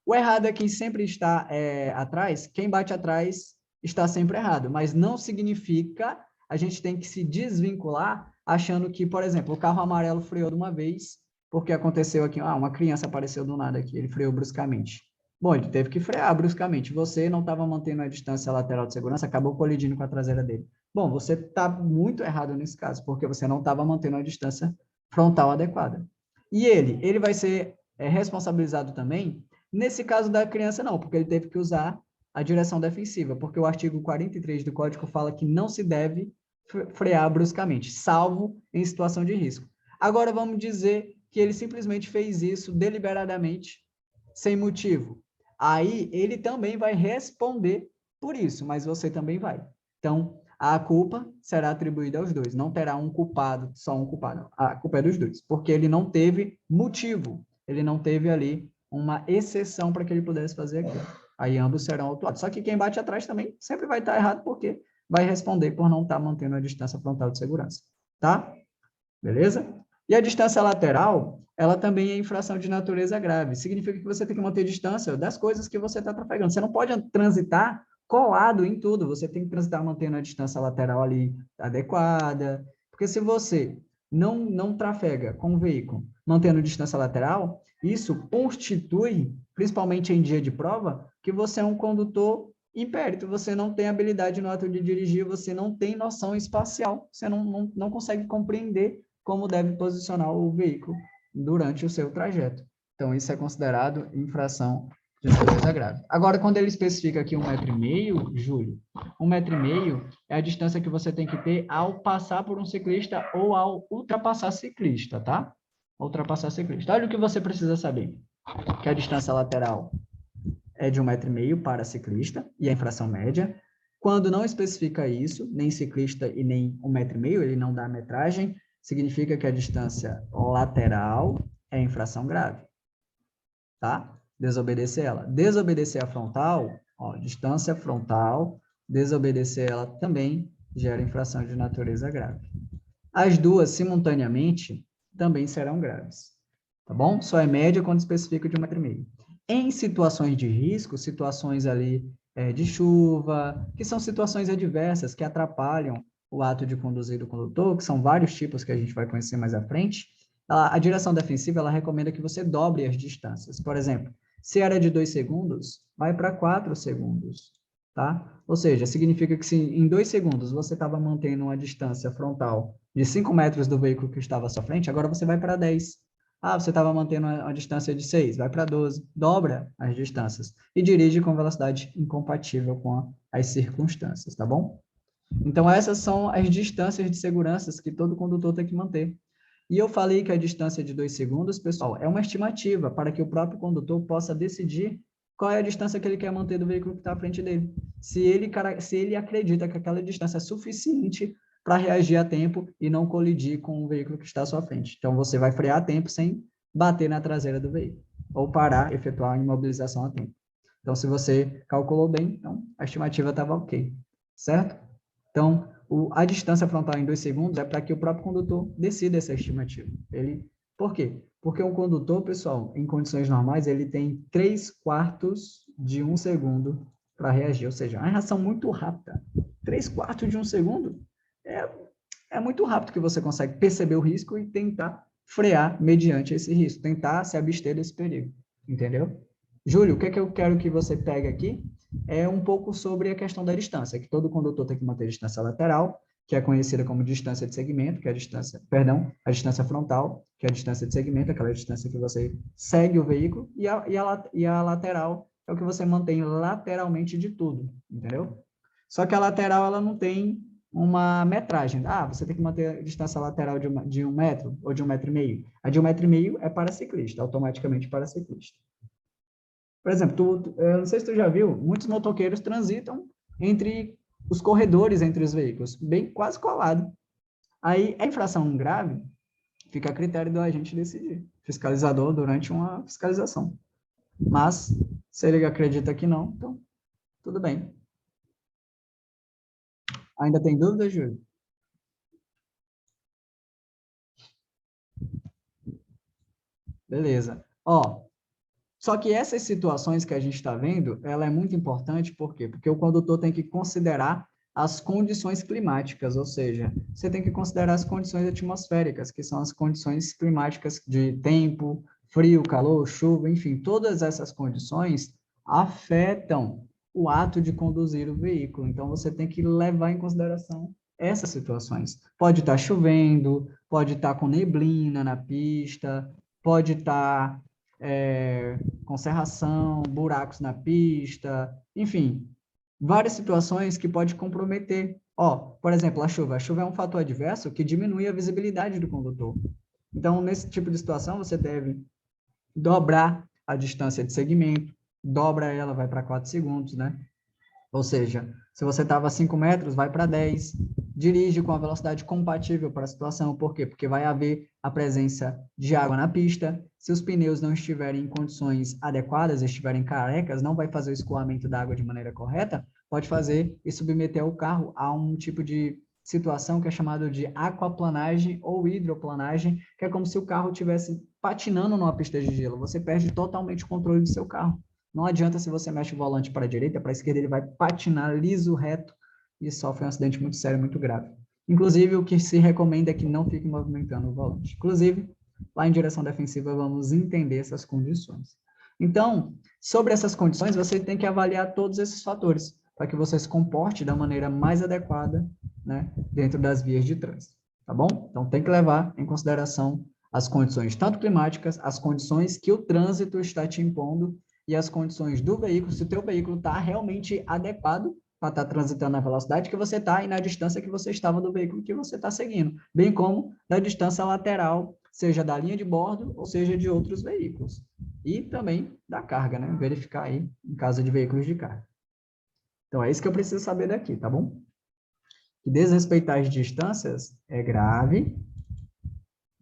O errado é quem sempre está atrás, quem bate atrás está sempre errado, mas não significa a gente tem que se desvincular achando que, por exemplo, o carro amarelo freou de uma vez, porque aconteceu aqui, uma criança apareceu do nada aqui, ele freou bruscamente. Bom, ele teve que frear bruscamente. Você não estava mantendo a distância lateral de segurança, acabou colidindo com a traseira dele. Bom, você está muito errado nesse caso, porque você não estava mantendo a distância frontal adequada. E ele vai ser responsabilizado também. Nesse caso da criança, não, porque ele teve que usar a direção defensiva, porque o artigo 43 do Código fala que não se deve frear bruscamente, salvo em situação de risco. Agora, vamos dizer que ele simplesmente fez isso deliberadamente, sem motivo. Aí, ele também vai responder por isso, mas você também vai. Então, a culpa será atribuída aos dois, não terá um culpado, só um culpado. A culpa é dos dois, porque ele não teve motivo, ele não teve ali uma exceção para que ele pudesse fazer aquilo. Aí ambos serão autuados. Só que quem bate atrás também sempre vai estar errado, porque vai responder por não estar mantendo a distância frontal de segurança. Tá? Beleza? E a distância lateral, ela também é infração de natureza grave. Significa que você tem que manter distância das coisas que você está trafegando. Você não pode transitar colado em tudo. Você tem que transitar mantendo a distância lateral ali adequada. Porque se você não trafega com o veículo mantendo distância lateral, isso constitui, principalmente em dia de prova, que você é um condutor impérito, você não tem habilidade no ato de dirigir, você não tem noção espacial, você não consegue compreender como deve posicionar o veículo durante o seu trajeto. Então, isso é considerado infração de natureza grave. Agora, quando ele especifica aqui 1,5 m, Júlio, 1,5 m é a distância que você tem que ter ao passar por um ciclista ou ao ultrapassar ciclista, tá? Ultrapassar ciclista. Olha o que você precisa saber, que a distância lateral é de 1,5 m para ciclista, e a infração média. Quando não especifica isso, nem ciclista e nem 1,5 m, ele não dá a metragem, significa que a distância lateral é infração grave, tá? Desobedecer ela. Desobedecer a frontal, ó, distância frontal, desobedecer ela também gera infração de natureza grave. As duas, simultaneamente, também serão graves, tá bom? Só é média quando especifica de 1,5 m. Em situações de risco, situações ali de chuva, que são situações adversas que atrapalham o ato de conduzir do condutor, que são vários tipos que a gente vai conhecer mais à frente, a direção defensiva ela recomenda que você dobre as distâncias. Por exemplo, se era de 2 segundos, vai para 4 segundos, tá? Ou seja, significa que se em 2 segundos você estava mantendo uma distância frontal de 5 metros do veículo que estava à sua frente, agora você vai para 10. Ah, você estava mantendo uma distância de 6, vai para 12. Dobra as distâncias e dirige com velocidade incompatível com as circunstâncias, tá bom? Então, essas são as distâncias de segurança que todo condutor tem que manter. E eu falei que a distância de 2 segundos, pessoal, é uma estimativa para que o próprio condutor possa decidir qual é a distância que ele quer manter do veículo que está à frente dele. Se ele acredita que aquela distância é suficiente para reagir a tempo e não colidir com o veículo que está à sua frente. Então, você vai frear a tempo sem bater na traseira do veículo, ou parar, efetuar a imobilização a tempo. Então, se você calculou bem, então a estimativa estava ok, certo? Então, a distância frontal em 2 segundos é para que o próprio condutor decida essa estimativa. Por quê? Porque o condutor, pessoal, em condições normais, ele tem 3/4 de 1 segundo para reagir, ou seja, uma reação muito rápida. 3/4 de 1 segundo é muito rápido que você consegue perceber o risco e tentar frear mediante esse risco, tentar se abster desse perigo, entendeu? Júlio, o que é que eu quero que você pegue aqui é um pouco sobre a questão da distância, que todo condutor tem que manter a distância lateral, que é conhecida como distância de segmento, que é a distância frontal, que é a distância de segmento, aquela distância que você segue o veículo, e a lateral é o que você mantém lateralmente de tudo, entendeu? Só que a lateral, ela não tem uma metragem. Ah, você tem que manter a distância lateral de 1 metro ou de 1,5 m. A de 1,5 m é para ciclista, automaticamente para ciclista. Por exemplo, eu não sei se tu já viu, muitos motoqueiros transitam entre os corredores entre os veículos, bem quase colado. Aí, a infração grave fica a critério do agente decidir, fiscalizador durante uma fiscalização. Mas, se ele acredita que não, então, tudo bem. Ainda tem dúvida, Júlio? Beleza. Ó, só que essas situações que a gente está vendo, ela é muito importante, por quê? Porque o condutor tem que considerar as condições climáticas, ou seja, você tem que considerar as condições atmosféricas, que são as condições climáticas de tempo, frio, calor, chuva, enfim, todas essas condições afetam o ato de conduzir o veículo. Então, você tem que levar em consideração essas situações. Pode estar chovendo, pode estar com neblina na pista, pode estar com serração, buracos na pista, enfim, várias situações que pode comprometer. Ó, por exemplo, a chuva. A chuva é um fator adverso que diminui a visibilidade do condutor. Então, nesse tipo de situação, você deve dobrar a distância de segmento, dobra ela, vai para 4 segundos, né? Ou seja, se você estava a 5 metros, vai para 10. Dirige com a velocidade compatível para a situação. Por quê? Porque vai haver a presença de água na pista. Se os pneus não estiverem em condições adequadas, estiverem carecas, não vai fazer o escoamento da água de maneira correta, pode fazer e submeter o carro a um tipo de situação que é chamado de aquaplanagem ou hidroplanagem, que é como se o carro estivesse patinando numa pista de gelo. Você perde totalmente o controle do seu carro. Não adianta se você mexe o volante para a direita, para a esquerda, ele vai patinar liso, reto e sofre um acidente muito sério, muito grave. Inclusive, o que se recomenda é que não fique movimentando o volante. Inclusive, lá em direção defensiva, vamos entender essas condições. Então, sobre essas condições, você tem que avaliar todos esses fatores para que você se comporte da maneira mais adequada, né, dentro das vias de trânsito, tá bom? Então, tem que levar em consideração as condições tanto climáticas, as condições que o trânsito está te impondo e as condições do veículo, se o teu veículo está realmente adequado para estar transitando na velocidade que você está e na distância que você estava do veículo que você está seguindo, bem como da distância lateral, seja da linha de bordo ou seja de outros veículos. E também da carga, né? Verificar aí em caso de veículos de carga. Então, é isso que eu preciso saber daqui, tá bom? Que desrespeitar as distâncias é grave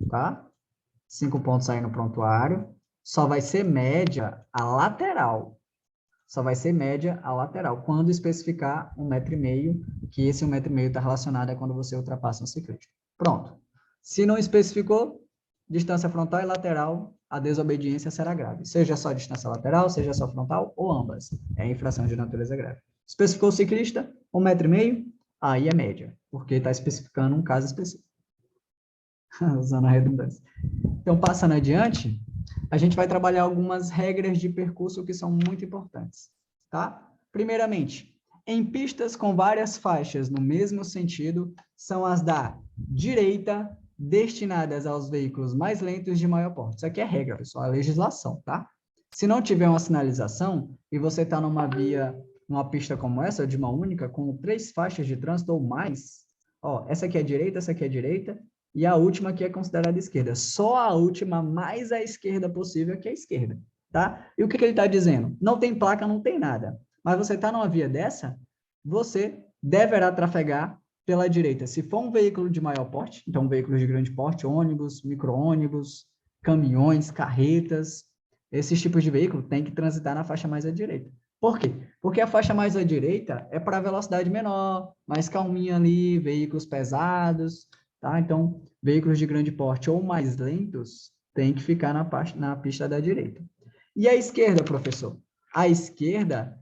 tá? 5 pontos aí no prontuário. Só vai ser média a lateral. Só vai ser média a lateral, quando especificar 1,5 m, que esse 1,5 m está relacionado a quando você ultrapassa um ciclista. Pronto. Se não especificou, distância frontal e lateral, a desobediência será grave. Seja só distância lateral, seja só frontal, ou ambas. É infração de natureza grave. Especificou o ciclista, 1,5 m, aí é média, porque está especificando um caso específico. Usando a redundância. Então, passando adiante, a gente vai trabalhar algumas regras de percurso que são muito importantes, tá? Primeiramente, em pistas com várias faixas no mesmo sentido, são as da direita, destinadas aos veículos mais lentos de maior porte. Isso aqui é regra, pessoal, é legislação, tá? Se não tiver uma sinalização e você está numa via, numa pista como essa, de mão única, com 3 faixas de trânsito ou mais, ó, essa aqui é direita, essa aqui é direita, e a última que é considerada esquerda. Só a última mais à esquerda possível que é a esquerda, tá? E o que ele está dizendo? Não tem placa, não tem nada. Mas você está numa via dessa, você deverá trafegar pela direita. Se for um veículo de maior porte, então um veículo de grande porte, ônibus, micro-ônibus, caminhões, carretas, esses tipos de veículo tem que transitar na faixa mais à direita. Por quê? Porque a faixa mais à direita é para velocidade menor, mais calminha ali, veículos pesados, tá? Então, veículos de grande porte ou mais lentos têm que ficar na pista da direita. E a esquerda, professor? A esquerda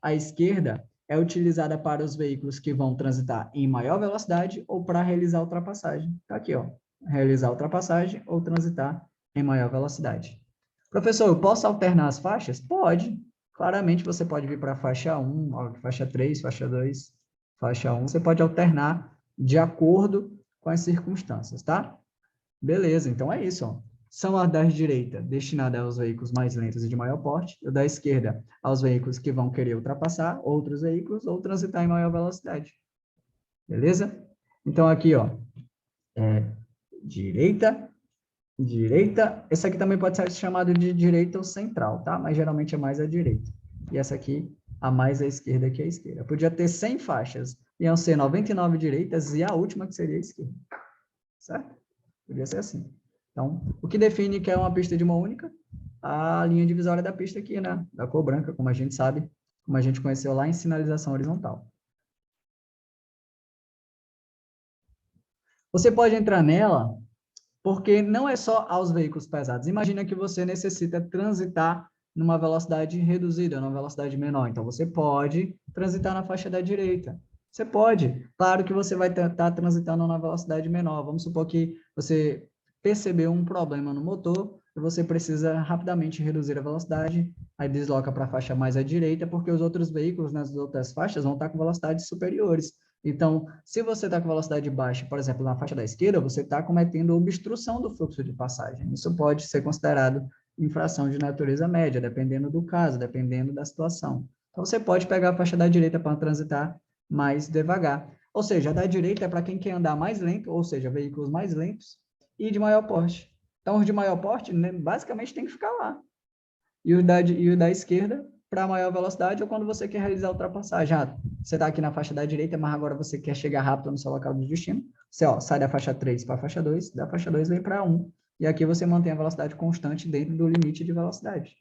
a esquerda é utilizada para os veículos que vão transitar em maior velocidade ou para realizar ultrapassagem. Tá aqui, ó. Realizar ultrapassagem ou transitar em maior velocidade. Professor, eu posso alternar as faixas? Pode. Claramente você pode vir para a faixa 1, faixa 3, faixa 2, faixa 1. Você pode alternar de acordo com as circunstâncias, tá? Beleza, então é isso, ó. São as da direita destinadas aos veículos mais lentos e de maior porte, e da esquerda aos veículos que vão querer ultrapassar outros veículos ou transitar em maior velocidade. Beleza? Então aqui, ó, direita, direita. Essa aqui também pode ser chamada de direita ou central, tá? Mas geralmente é mais a direita. E essa aqui, a mais à esquerda que é a esquerda. Podia ter 100 faixas, iam ser 99 direitas e a última que seria a esquerda. Certo? Podia ser assim. Então, o que define que é uma pista de mão única? A linha divisória da pista aqui, né? Da cor branca, como a gente sabe, como a gente conheceu lá em sinalização horizontal. Você pode entrar nela porque não é só aos veículos pesados. Imagina que você necessita transitar numa velocidade reduzida, numa velocidade menor. Então, você pode transitar na faixa da direita. Você pode. Claro que você vai estar transitando na velocidade menor. Vamos supor que você percebeu um problema no motor e você precisa rapidamente reduzir a velocidade, aí desloca para a faixa mais à direita, porque os outros veículos nas outras faixas vão estar com velocidades superiores. Então, se você está com velocidade baixa, por exemplo, na faixa da esquerda, você está cometendo obstrução do fluxo de passagem. Isso pode ser considerado infração de natureza média, dependendo do caso, dependendo da situação. Então, você pode pegar a faixa da direita para transitar mais devagar. Ou seja, a da direita é para quem quer andar mais lento, ou seja, veículos mais lentos e de maior porte. Então, os de maior porte, né, basicamente, tem que ficar lá. E o da esquerda para maior velocidade ou quando você quer realizar a ultrapassagem. Você está aqui na faixa da direita, mas agora você quer chegar rápido no seu local de destino. Você sai da faixa 3 para a faixa 2, da faixa 2 vem para 1. E aqui você mantém a velocidade constante dentro do limite de velocidade.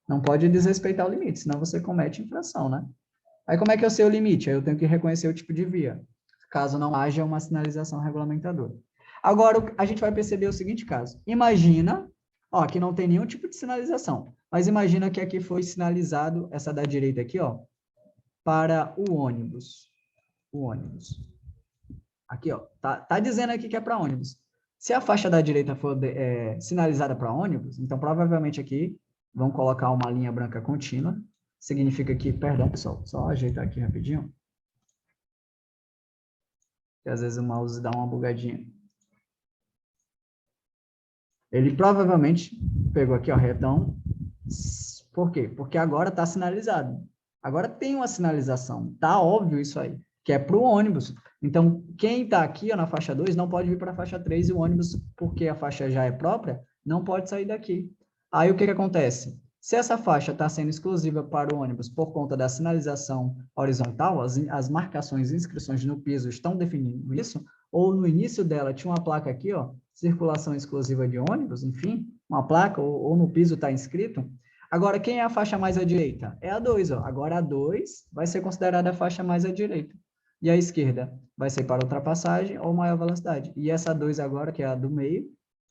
Não pode desrespeitar o limite, senão você comete infração, né? Aí como é que eu sei o limite? Aí eu tenho que reconhecer o tipo de via, caso não haja uma sinalização regulamentadora. Agora, a gente vai perceber o seguinte caso. Imagina, ó, que não tem nenhum tipo de sinalização, mas imagina que aqui foi sinalizado, essa da direita aqui, ó, para o ônibus. O ônibus. Aqui, ó, tá dizendo aqui que é para ônibus. Se a faixa da direita for sinalizada para ônibus, então provavelmente aqui vão colocar uma linha branca contínua. Significa que, perdão, pessoal, só ajeitar aqui rapidinho. Que às vezes o mouse dá uma bugadinha. Ele provavelmente pegou aqui, ó, retão. Por quê? Porque agora está sinalizado. Agora tem uma sinalização. Tá óbvio isso aí, que é para o ônibus. Então, quem está aqui ó, na faixa 2 não pode vir para a faixa 3 e o ônibus, porque a faixa já é própria, não pode sair daqui. Aí o que acontece? Se essa faixa está sendo exclusiva para o ônibus por conta da sinalização horizontal, as marcações e inscrições no piso estão definindo isso, ou no início dela tinha uma placa aqui, ó, circulação exclusiva de ônibus, enfim, uma placa, ou no piso está inscrito. Agora, quem é a faixa mais à direita? É a 2, ó. Agora a 2 vai ser considerada a faixa mais à direita. E a esquerda vai ser para ultrapassagem ou maior velocidade. E essa 2 agora, que é a do meio,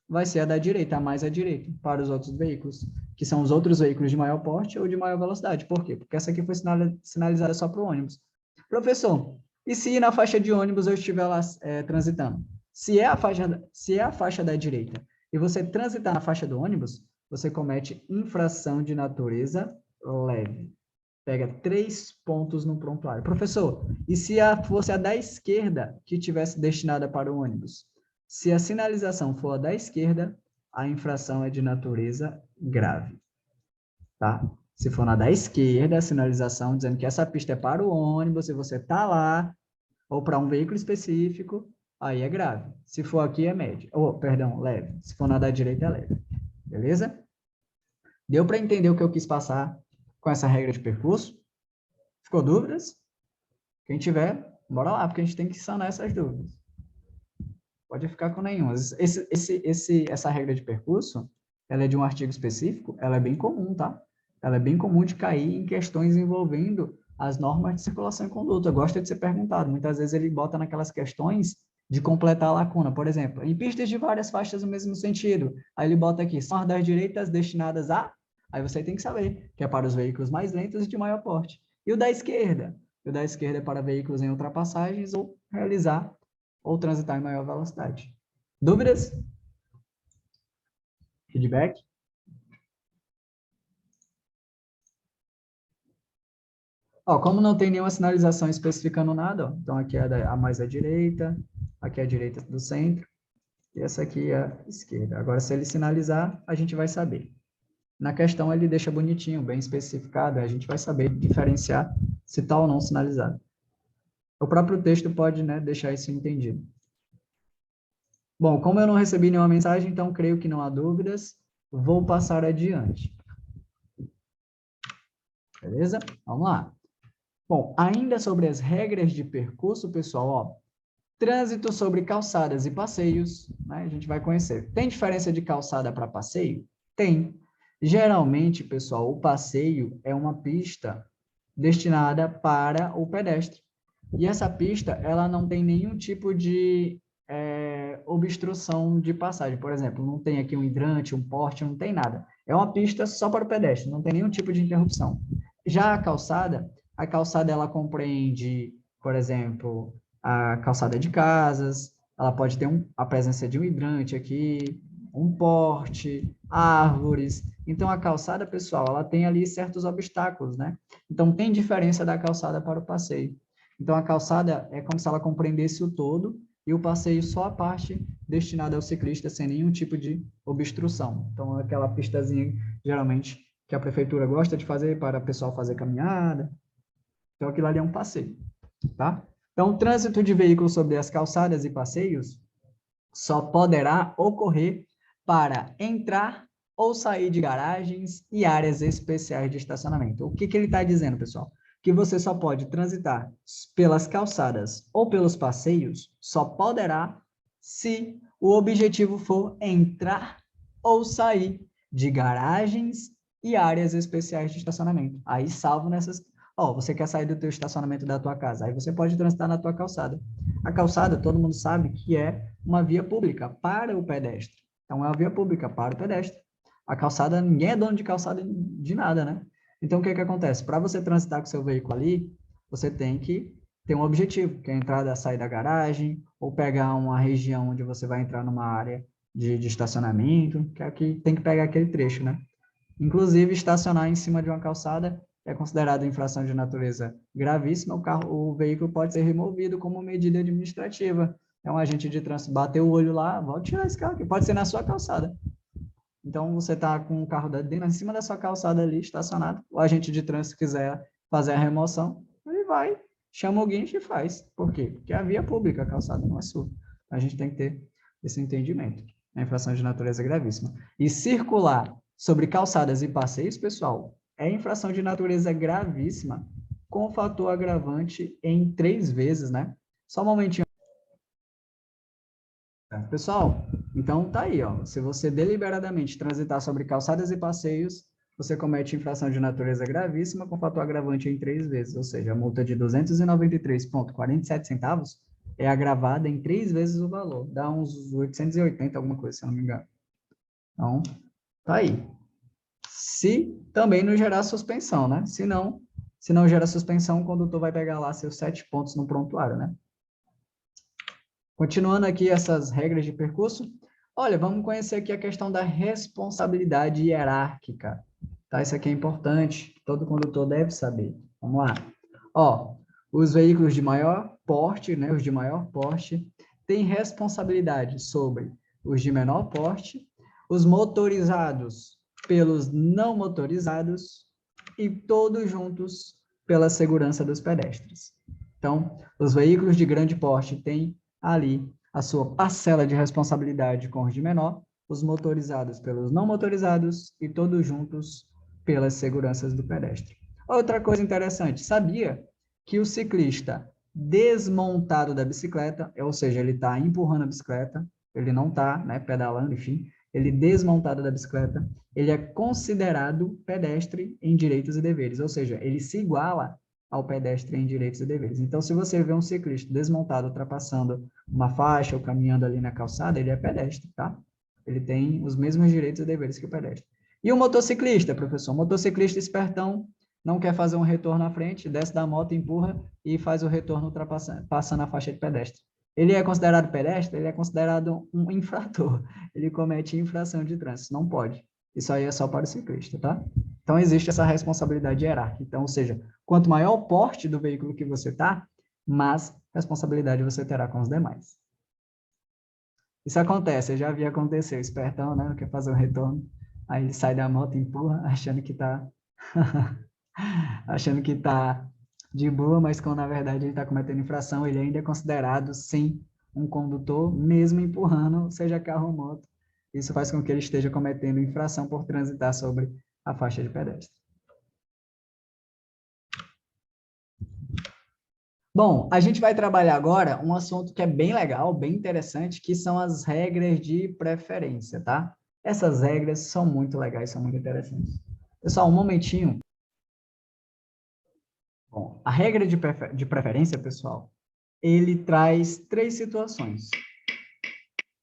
vai ser a da direita, a mais à direita, para os outros veículos, que são os outros veículos de maior porte ou de maior velocidade. Por quê? Porque essa aqui foi sinalizada só para o ônibus. Professor, e se na faixa de ônibus eu estiver lá transitando? Se é a faixa da direita e você transitar na faixa do ônibus, você comete infração de natureza leve. Pega 3 pontos no prontuário. Professor, e se fosse a da esquerda que tivesse destinada para o ônibus? Se a sinalização for a da esquerda, a infração é de natureza grave. Tá? Se for na da esquerda, a sinalização dizendo que essa pista é para o ônibus, se você está lá, ou para um veículo específico, aí é grave. Se for aqui, é médio. Perdão, leve. Se for na da direita, é leve. Beleza? Deu para entender o que eu quis passar com essa regra de percurso? Ficou dúvidas? Quem tiver, bora lá, porque a gente tem que sanar essas dúvidas. Pode ficar com nenhuma. Essa regra de percurso, ela é de um artigo específico, ela é bem comum, tá? Ela é bem comum de cair em questões envolvendo as normas de circulação e conduta. Gosta de ser perguntado. Muitas vezes ele bota naquelas questões de completar a lacuna. Por exemplo, em pistas de várias faixas no mesmo sentido. Aí ele bota aqui, são as das direitas destinadas a... Aí você tem que saber que é para os veículos mais lentos e de maior porte. E o da esquerda? O da esquerda é para veículos em ultrapassagens ou realizar ou transitar em maior velocidade. Dúvidas? Feedback? Ó, como não tem nenhuma sinalização especificando nada, ó, então aqui é a mais à direita, aqui é a direita do centro, e essa aqui é a esquerda. Agora, se ele sinalizar, a gente vai saber. Na questão, ele deixa bonitinho, bem especificado, a gente vai saber diferenciar se está ou não sinalizado. O próprio texto pode, né, deixar isso entendido. Bom, como eu não recebi nenhuma mensagem, então creio que não há dúvidas. Vou passar adiante. Beleza? Vamos lá. Bom, ainda sobre as regras de percurso, pessoal, ó, trânsito sobre calçadas e passeios, né, a gente vai conhecer. Tem diferença de calçada para passeio? Tem. Geralmente, pessoal, o passeio é uma pista destinada para o pedestre. E essa pista, ela não tem nenhum tipo de obstrução de passagem. Por exemplo, não tem aqui um hidrante, um poste, não tem nada. É uma pista só para o pedestre, não tem nenhum tipo de interrupção. Já a calçada ela compreende, por exemplo, a calçada de casas, ela pode ter a presença de um hidrante aqui, um porte, árvores. Então, a calçada, pessoal, ela tem ali certos obstáculos, né? Então, tem diferença da calçada para o passeio. Então, a calçada é como se ela compreendesse o todo e o passeio só a parte destinada ao ciclista, sem nenhum tipo de obstrução. Então, aquela pistazinha, geralmente, que a prefeitura gosta de fazer para o pessoal fazer caminhada. Então, aquilo ali é um passeio, tá? Então, o trânsito de veículos sobre as calçadas e passeios só poderá ocorrer para entrar ou sair de garagens e áreas especiais de estacionamento. O que ele está dizendo, pessoal? Que você só pode transitar pelas calçadas ou pelos passeios, só poderá se o objetivo for entrar ou sair de garagens e áreas especiais de estacionamento. Aí, salvo nessas... Ó, você quer sair do teu estacionamento da tua casa, aí você pode transitar na tua calçada. A calçada, todo mundo sabe que é uma via pública para o pedestre. Então, é uma via pública para o pedestre. A calçada, ninguém é dono de calçada de nada, né? Então, o que acontece? Para você transitar com seu veículo ali, você tem que ter um objetivo, que é a entrada, sair da garagem, ou pegar uma região onde você vai entrar numa área de estacionamento, que é que tem que pegar aquele trecho, né? Inclusive, estacionar em cima de uma calçada é considerado infração de natureza gravíssima, o veículo pode ser removido como medida administrativa. É um agente de trânsito bateu o olho lá, vou tirar esse carro aqui, pode ser na sua calçada. Então, você está com o carro dentro, em cima da sua calçada ali, estacionado, o agente de trânsito quiser fazer a remoção, ele vai, chama o guincho e faz. Por quê? Porque é a via pública, a calçada não é sua. A gente tem que ter esse entendimento. É infração de natureza gravíssima. E circular sobre calçadas e passeios, pessoal, é infração de natureza gravíssima, com fator agravante em 3 vezes, né? Só um momentinho. Pessoal, então tá aí, ó. Se você deliberadamente transitar sobre calçadas e passeios, você comete infração de natureza gravíssima com fator agravante em 3 vezes, ou seja, a multa de R$ 293,47 é agravada em 3 vezes o valor, dá uns 880, alguma coisa, se eu não me engano. Então, tá aí. Se também não gerar suspensão, né? Se não gera suspensão, o condutor vai pegar lá seus 7 pontos no prontuário, né? Continuando aqui essas regras de percurso, olha, vamos conhecer aqui a questão da responsabilidade hierárquica, tá? Isso aqui é importante, todo condutor deve saber. Vamos lá. Ó, os veículos de maior porte, né, os de maior porte, têm responsabilidade sobre os de menor porte, os motorizados pelos não motorizados e todos juntos pela segurança dos pedestres. Então, os veículos de grande porte têm ali a sua parcela de responsabilidade com os de menor, os motorizados pelos não motorizados e todos juntos pelas seguranças do pedestre. Outra coisa interessante, sabia que o ciclista desmontado da bicicleta, ou seja, ele está empurrando a bicicleta, ele não está, né, pedalando, enfim, ele desmontado da bicicleta, ele é considerado pedestre em direitos e deveres, ou seja, ele se iguala ao pedestre em direitos e deveres. Então, se você vê um ciclista desmontado ultrapassando uma faixa ou caminhando ali na calçada, ele é pedestre, tá? Ele tem os mesmos direitos e deveres que o pedestre. E o motociclista, professor? O motociclista espertão não quer fazer um retorno à frente, desce da moto, empurra e faz o retorno passando a faixa de pedestre. Ele é considerado pedestre? Ele é considerado um infrator. Ele comete infração de trânsito. Não pode. Isso aí é só para o ciclista, tá? Então, existe essa responsabilidade hierárquica. Então, ou seja, quanto maior o porte do veículo que você está, mais responsabilidade você terá com os demais. Isso acontece, eu já vi acontecer. O espertão, né, quer fazer o retorno, aí ele sai da moto, empurra, achando que está achando que tá de boa, mas quando na verdade ele está cometendo infração, ele ainda é considerado, sim, um condutor, mesmo empurrando, seja carro ou moto. Isso faz com que ele esteja cometendo infração por transitar sobre a faixa de pedestre. Bom, a gente vai trabalhar agora um assunto que é bem legal, bem interessante, que são as regras de preferência, tá? Essas regras são muito legais, são muito interessantes. Pessoal, um momentinho. Bom, a regra de preferência, pessoal, ele traz 3 situações.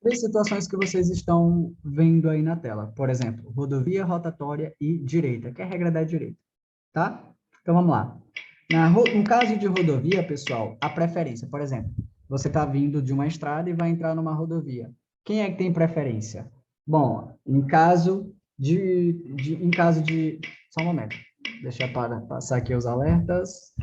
3 situações que vocês estão vendo aí na tela. Por exemplo, rodovia, rotatória e direita, que é a regra da direita, tá? Então, vamos lá. No caso de rodovia, pessoal, a preferência, por exemplo, você está vindo de uma estrada e vai entrar numa rodovia. Quem é que tem preferência? Bom, em caso de... Só um momento. Deixa eu passar aqui os alertas.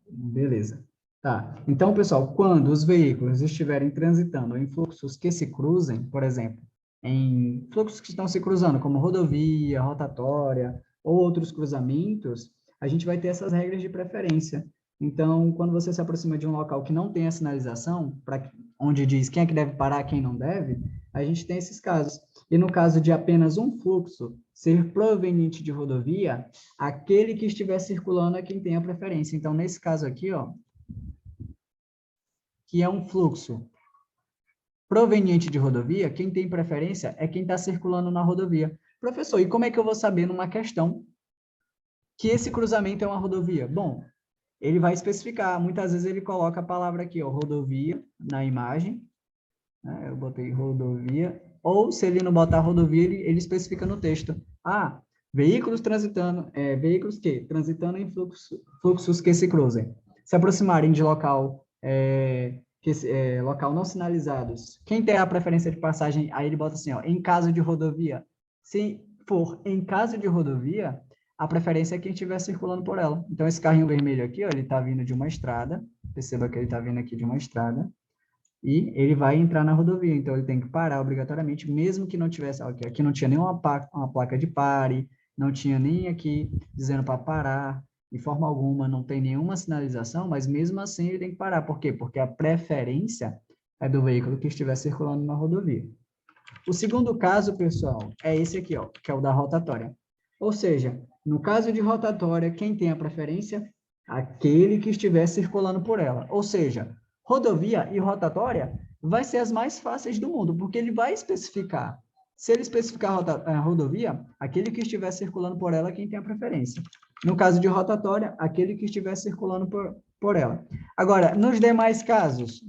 Beleza. Tá. Então, pessoal, quando os veículos estiverem transitando em fluxos que se cruzem, por exemplo, em fluxos que estão se cruzando, como rodovia, rotatória ou outros cruzamentos, a gente vai ter essas regras de preferência. Então, quando você se aproxima de um local que não tem a sinalização, onde diz quem é que deve parar, quem não deve, a gente tem esses casos. E no caso de apenas um fluxo ser proveniente de rodovia, aquele que estiver circulando é quem tem a preferência. Então, nesse caso aqui, ó, que é um fluxo proveniente de rodovia, quem tem preferência é quem está circulando na rodovia. Professor, e como é que eu vou saber numa questão que esse cruzamento é uma rodovia? Bom, ele vai especificar. Muitas vezes ele coloca a palavra aqui, ó, rodovia, na imagem. Né? Eu botei rodovia. Ou, se ele não botar rodovia, ele especifica no texto. Ah, veículos transitando, transitando em fluxos que se cruzem. Se aproximarem de local, local não sinalizados. Quem terá a preferência de passagem? Aí ele bota assim, ó, em caso de rodovia. Se for em caso de rodovia, a preferência é quem estiver circulando por ela. Então, esse carrinho vermelho aqui, ó, ele está vindo de uma estrada. Perceba que ele está vindo aqui de uma estrada. E ele vai entrar na rodovia, então ele tem que parar obrigatoriamente, mesmo que não tivesse, aqui não tinha nenhuma uma placa de pare, não tinha nem aqui dizendo para parar, de forma alguma, não tem nenhuma sinalização, mas mesmo assim ele tem que parar. Por quê? Porque a preferência é do veículo que estiver circulando na rodovia. O segundo caso, pessoal, é esse aqui, ó, que é o da rotatória. Ou seja, no caso de rotatória, quem tem a preferência? Aquele que estiver circulando por ela. Ou seja, rodovia e rotatória vai ser as mais fáceis do mundo, porque ele vai especificar. Se ele especificar a rodovia, aquele que estiver circulando por ela é quem tem a preferência. No caso de rotatória, aquele que estiver circulando por ela. Agora, nos demais casos,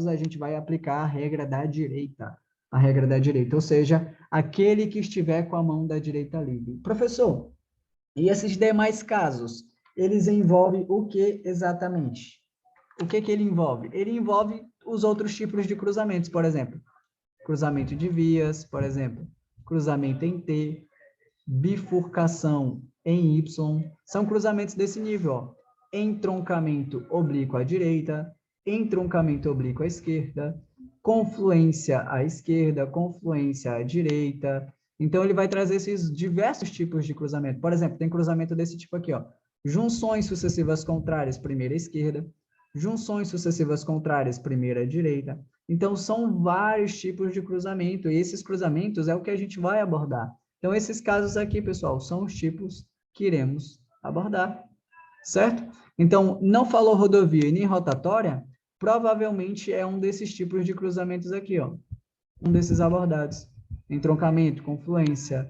a gente vai aplicar a regra da direita. A regra da direita, ou seja, aquele que estiver com a mão da direita livre. Professor, e esses demais casos, eles envolvem o que exatamente? O que ele envolve? Ele envolve os outros tipos de cruzamentos, por exemplo, cruzamento de vias, por exemplo, cruzamento em T, bifurcação em Y, são cruzamentos desse nível, ó. Entroncamento oblíquo à direita, entroncamento oblíquo à esquerda, confluência à esquerda, confluência à direita. Então, ele vai trazer esses diversos tipos de cruzamento. Por exemplo, tem cruzamento desse tipo aqui, ó. Junções sucessivas contrárias, primeira à esquerda, junções sucessivas contrárias, primeira à direita. Então, são vários tipos de cruzamento, e esses cruzamentos é o que a gente vai abordar. Então, esses casos aqui, pessoal, são os tipos que iremos abordar, certo? Então, não falou rodovia e nem rotatória, provavelmente é um desses tipos de cruzamentos aqui, ó. Um desses abordados. Entroncamento, confluência,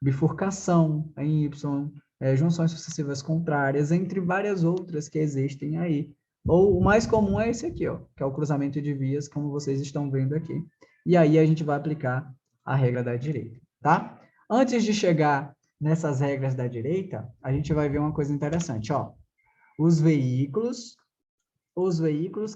bifurcação em Y, junções sucessivas contrárias, entre várias outras que existem aí. Ou o mais comum é esse aqui, ó, que é o cruzamento de vias, como vocês estão vendo aqui. E aí a gente vai aplicar a regra da direita, tá? Antes de chegar nessas regras da direita, a gente vai ver uma coisa interessante, ó. Os veículos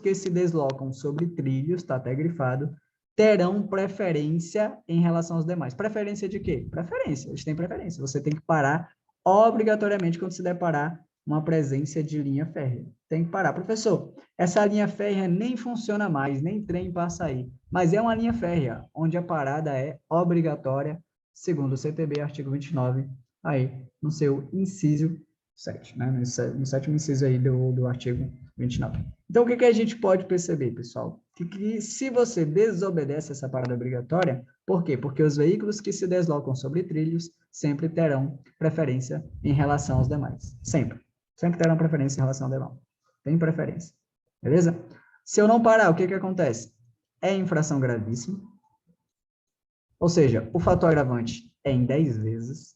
que se deslocam sobre trilhos, está até grifado, terão preferência em relação aos demais. Preferência de quê? Preferência, eles têm preferência. Você tem que parar obrigatoriamente quando se deparar uma presença de linha férrea. Tem que parar. Professor, essa linha férrea nem funciona mais, nem trem passa aí. Mas é uma linha férrea, onde a parada é obrigatória, segundo o CTB, artigo 29, aí, no seu inciso 7, né? No sétimo inciso aí do artigo 29. Então, o que a gente pode perceber, pessoal? Que se você desobedece essa parada obrigatória, por quê? Porque os veículos que se deslocam sobre trilhos sempre terão preferência em relação aos demais. Sempre. Sempre terão preferência em relação ao demais. Tem preferência. Beleza? Se eu não parar, o que acontece? É infração gravíssima. Ou seja, o fator agravante é em 10 vezes.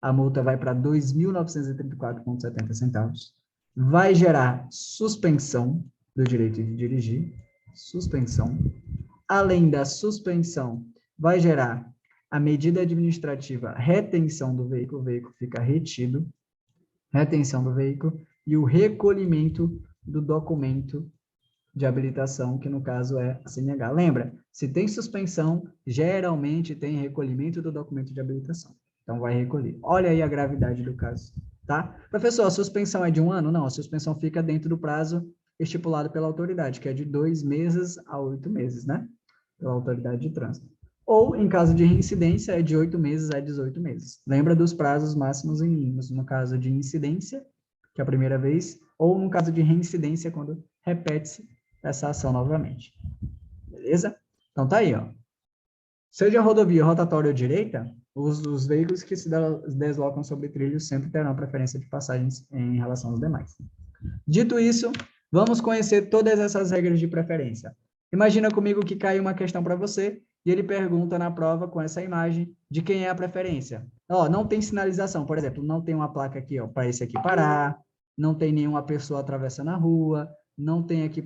A multa vai para R$ 2.934,70. Vai gerar suspensão do direito de dirigir. Suspensão. Além da suspensão, vai gerar a medida administrativa retenção do veículo. O veículo fica retido. Retenção do veículo. E o recolhimento do documento de habilitação, que no caso é a CNH. Lembra, se tem suspensão, geralmente tem recolhimento do documento de habilitação. Então, vai recolher. Olha aí a gravidade do caso, tá? Professor, a suspensão é de 1 ano? Não, a suspensão fica dentro do prazo estipulado pela autoridade, que é de 2 meses a 8 meses, né? Pela autoridade de trânsito. Ou, em caso de reincidência, é de 8 meses a 18 meses. Lembra dos prazos máximos e mínimos, no caso de incidência, que é a primeira vez, ou no caso de reincidência, quando repete-se essa ação novamente. Beleza? Então, tá aí, ó. Seja rodovia, rotatória ou direita, os veículos que se deslocam sobre trilhos sempre terão preferência de passagens em relação aos demais. Dito isso, vamos conhecer todas essas regras de preferência. Imagina comigo que cai uma questão para você e ele pergunta na prova com essa imagem de quem é a preferência. Ó, não tem sinalização, por exemplo, não tem uma placa aqui, ó, para esse aqui parar, não tem nenhuma pessoa atravessando a rua, não tem aqui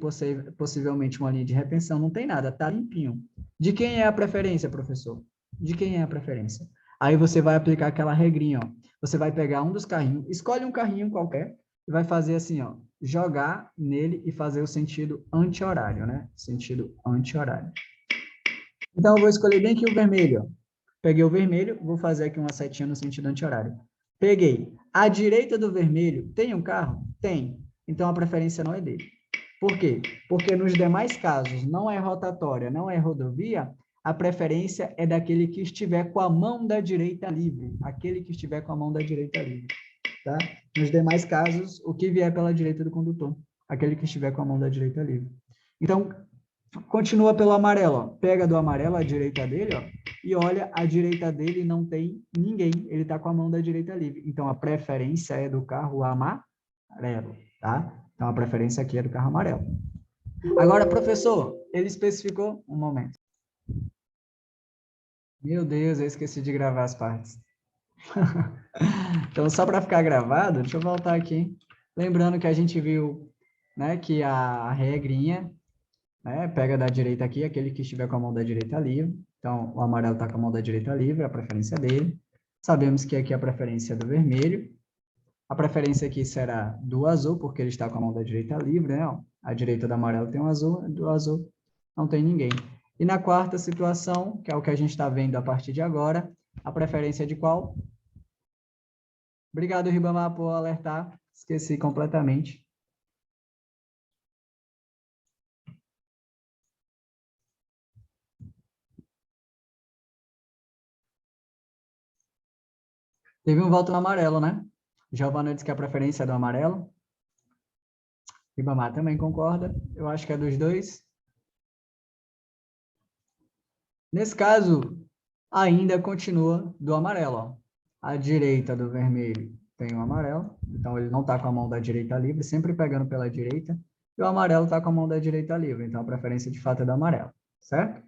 possivelmente uma linha de retenção, não tem nada, tá limpinho. De quem é a preferência, professor? De quem é a preferência? Aí você vai aplicar aquela regrinha, ó. Você vai pegar um dos carrinhos, escolhe um carrinho qualquer e vai fazer assim, ó, jogar nele e fazer o sentido anti-horário, né? Sentido anti-horário. Então, eu vou escolher bem aqui o vermelho, ó. Peguei o vermelho, vou fazer aqui uma setinha no sentido anti-horário. Peguei. À direita do vermelho, tem um carro? Tem. Então, a preferência não é dele. Por quê? Porque nos demais casos, não é rotatória, não é rodovia, a preferência é daquele que estiver com a mão da direita livre. Aquele que estiver com a mão da direita livre. Tá? Nos demais casos, o que vier pela direita do condutor. Aquele que estiver com a mão da direita livre. Então, continua pelo amarelo. Ó. Pega do amarelo a direita dele, ó, e olha, a direita dele não tem ninguém. Ele está com a mão da direita livre. Então, a preferência é do carro amarelo. Tá? Então, a preferência aqui é do carro amarelo. Agora, professor, ele especificou... Um momento. Meu Deus, eu esqueci de gravar as partes. Então, só para ficar gravado, deixa eu voltar aqui. Lembrando que a gente viu, né, que a regrinha, né, pega da direita aqui, aquele que estiver com a mão da direita livre. Então, o amarelo está com a mão da direita livre, a preferência dele. Sabemos que aqui é a preferência do vermelho. A preferência aqui será do azul, porque ele está com a mão da direita livre, né? A direita do amarelo tem um azul, do azul não tem ninguém. E na quarta situação, que é o que a gente está vendo a partir de agora, a preferência é de qual? Obrigado, Ribamar, por alertar. Esqueci completamente. Teve um voto no amarelo, né? Giovana disse que a preferência é do amarelo. Ribamar também concorda. Eu acho que é dos dois. Nesse caso, ainda continua do amarelo. Ó. A direita do vermelho tem o amarelo, então ele não está com a mão da direita livre, sempre pegando pela direita, e o amarelo está com a mão da direita livre, então a preferência de fato é do amarelo, certo?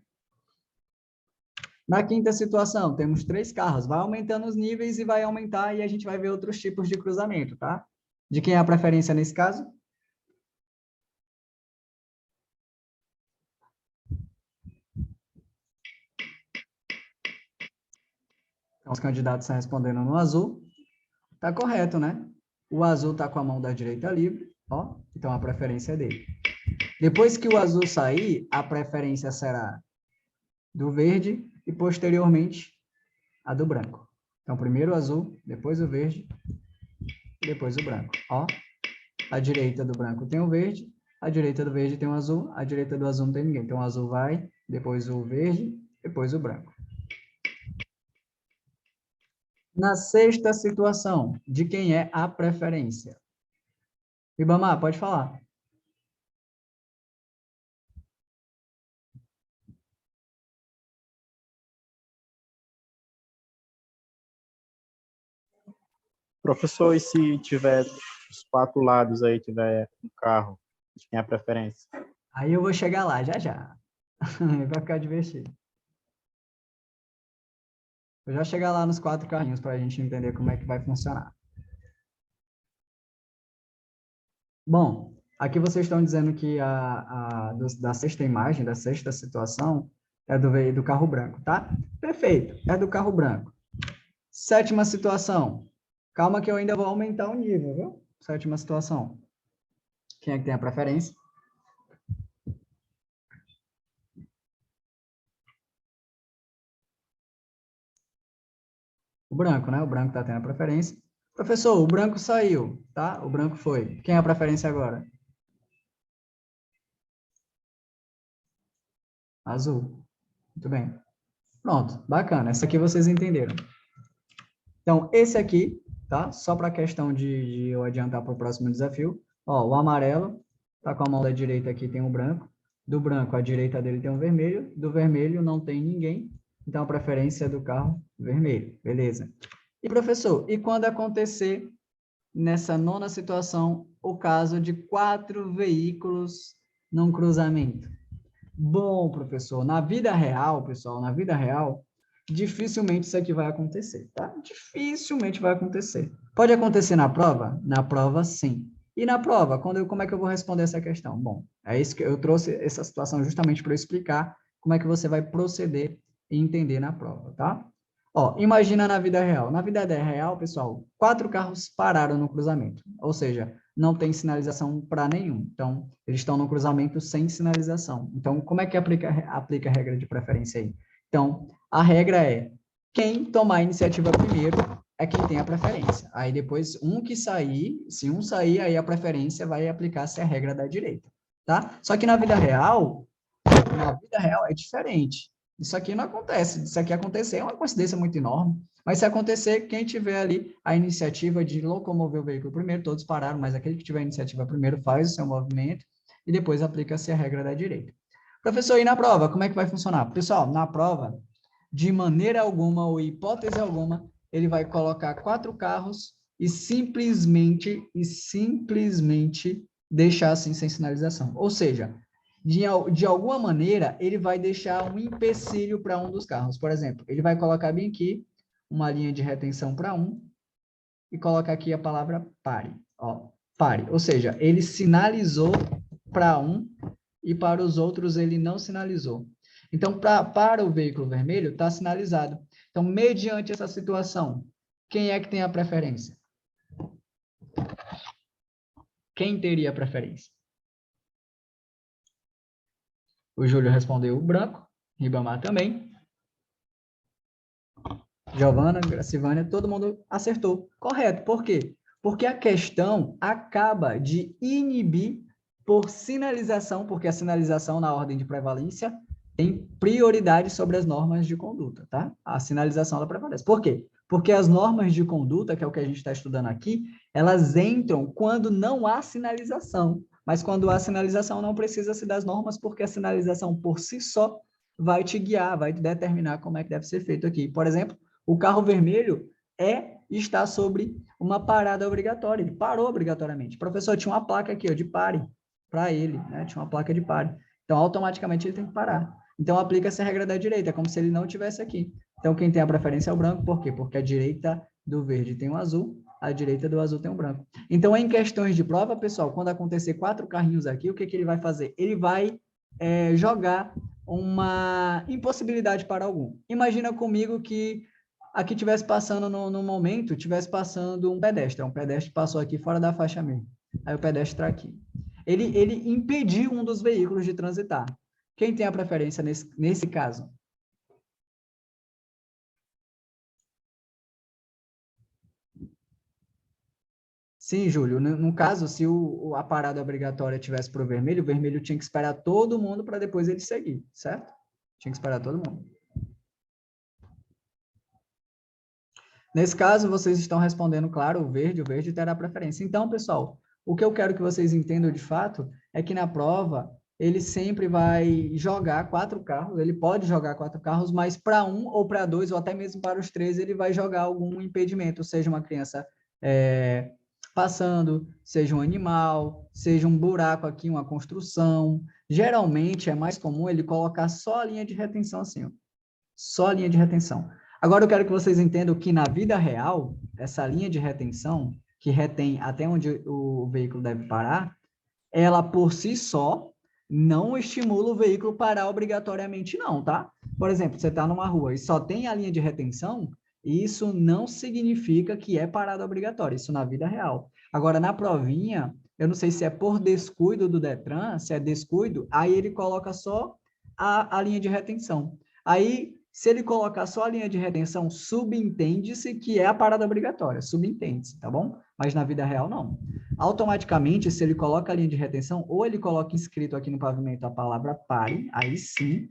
Na quinta situação, temos 3 carros, vai aumentando os níveis e vai aumentar, e a gente vai ver outros tipos de cruzamento, tá? De quem é a preferência nesse caso? Então, os candidatos estão respondendo no azul. Tá correto, né? O azul tá com a mão da direita livre, ó. Então, a preferência é dele. Depois que o azul sair, a preferência será do verde e, posteriormente, a do branco. Então, primeiro o azul, depois o verde e depois o branco. Ó, a direita do branco tem o verde, a direita do verde tem o azul, a direita do azul não tem ninguém. Então, o azul vai, depois o verde, depois o branco. Na sexta situação, de quem é a preferência? Ribamar, pode falar. Professor, e se tiver os 4 lados aí, tiver um carro, de quem é a preferência? Aí eu vou chegar lá, já já. Vai ficar divertido. Vou já chegar lá nos 4 carrinhos para a gente entender como é que vai funcionar. Bom, aqui vocês estão dizendo que da sexta imagem, da sexta situação, é do carro branco, tá? Perfeito, é do carro branco. Sétima situação. Calma que eu ainda vou aumentar o nível, viu? Sétima situação. Quem é que tem a preferência? O branco, né? O branco está tendo a preferência. Professor, o branco saiu, tá? O branco foi. Quem é a preferência agora? Azul. Muito bem. Pronto, bacana. Essa aqui vocês entenderam. Então, esse aqui, tá? Só para a questão de eu adiantar para o próximo desafio. Ó, o amarelo tá com a mão da direita aqui, tem o branco. Do branco, à direita dele tem o vermelho. Do vermelho não tem ninguém. Então, a preferência é do carro vermelho. Beleza. E, professor, e quando acontecer, nessa nona situação, o caso de 4 veículos num cruzamento? Bom, professor, na vida real, pessoal, na vida real, dificilmente isso aqui vai acontecer, tá? Dificilmente vai acontecer. Pode acontecer na prova? Na prova, sim. E na prova, como é que eu vou responder essa questão? Bom, é isso que eu trouxe essa situação justamente para eu explicar como é que você vai proceder e entender na prova, tá? Ó, imagina na vida real. Na vida real, pessoal, 4 carros pararam no cruzamento, ou seja, não tem sinalização para nenhum. Então, eles estão no cruzamento sem sinalização. Então, como é que aplica a regra de preferência aí? Então, a regra é quem tomar a iniciativa primeiro é quem tem a preferência. Aí depois, se um sair, aí a preferência vai aplicar-se a regra da direita, tá? Só que na vida real é diferente. Isso aqui não acontece. Isso aqui acontecer é uma coincidência muito enorme. Mas se acontecer, quem tiver ali a iniciativa de locomover o veículo primeiro, todos pararam, mas aquele que tiver a iniciativa primeiro faz o seu movimento e depois aplica-se a regra da direita. Professor, e na prova, como é que vai funcionar? Pessoal, na prova, de maneira alguma ou hipótese alguma, ele vai colocar 4 carros e simplesmente deixar assim sem sinalização. Ou seja, de alguma maneira, ele vai deixar um empecilho para um dos carros. Por exemplo, ele vai colocar bem aqui uma linha de retenção para um e colocar aqui a palavra pare. Ó, pare. Ou seja, ele sinalizou para um e para os outros ele não sinalizou. Então, para o veículo vermelho, está sinalizado. Então, mediante essa situação, quem é que tem a preferência? Quem teria a preferência? O Júlio respondeu o branco, Ribamar também. Giovana, Gracivânia, todo mundo acertou. Correto. Por quê? Porque a questão acaba de inibir por sinalização, porque a sinalização na ordem de prevalência tem prioridade sobre as normas de conduta, tá? A sinalização ela prevalece. Por quê? Porque as normas de conduta, que é o que a gente está estudando aqui, elas entram quando não há sinalização. Mas quando há sinalização, não precisa-se das normas, porque a sinalização por si só vai te guiar, vai te determinar como é que deve ser feito aqui. Por exemplo, o carro vermelho está sobre uma parada obrigatória, ele parou obrigatoriamente. Professor, tinha uma placa aqui, ó, de pare, para ele, né? Tinha uma placa de pare. Então, automaticamente, ele tem que parar. Então, aplica-se a regra da direita, é como se ele não tivesse aqui. Então, quem tem a preferência é o branco, por quê? Porque a direita do verde tem o azul, a direita do azul tem o branco. Então, em questões de prova, pessoal, quando acontecer 4 carrinhos aqui, o que ele vai fazer? Ele vai jogar uma impossibilidade para algum. Imagina comigo que aqui tivesse passando no momento, tivesse passando um pedestre passou aqui fora da faixa mesmo. Aí o pedestre está aqui. Ele impediu um dos veículos de transitar. Quem tem a preferência nesse caso? Sim, Júlio. No caso, se a parada obrigatória tivesse para o vermelho tinha que esperar todo mundo para depois ele seguir, certo? Tinha que esperar todo mundo. Nesse caso, vocês estão respondendo, claro, o verde terá preferência. Então, pessoal, o que eu quero que vocês entendam de fato é que na prova, ele sempre vai jogar 4 carros, ele pode jogar 4 carros, mas para 1 ou para 2, ou até mesmo para os 3, ele vai jogar algum impedimento, seja uma criança passando, seja um animal, seja um buraco aqui, uma construção. Geralmente, é mais comum ele colocar só a linha de retenção assim, ó. Só a linha de retenção. Agora eu quero que vocês entendam que na vida real, essa linha de retenção, que retém até onde o veículo deve parar, ela por si só não estimula o veículo parar obrigatoriamente não, tá? Por exemplo, você está numa rua e só tem a linha de retenção, isso não significa que é parada obrigatória, isso na vida real. Agora, na provinha, eu não sei se é por descuido do Detran, se é descuido, aí ele coloca só a linha de retenção. Aí, se ele colocar só a linha de retenção, subentende-se que é a parada obrigatória, subentende-se, tá bom? Mas na vida real, não. Automaticamente, se ele coloca a linha de retenção, ou ele coloca inscrito aqui no pavimento a palavra pare, aí sim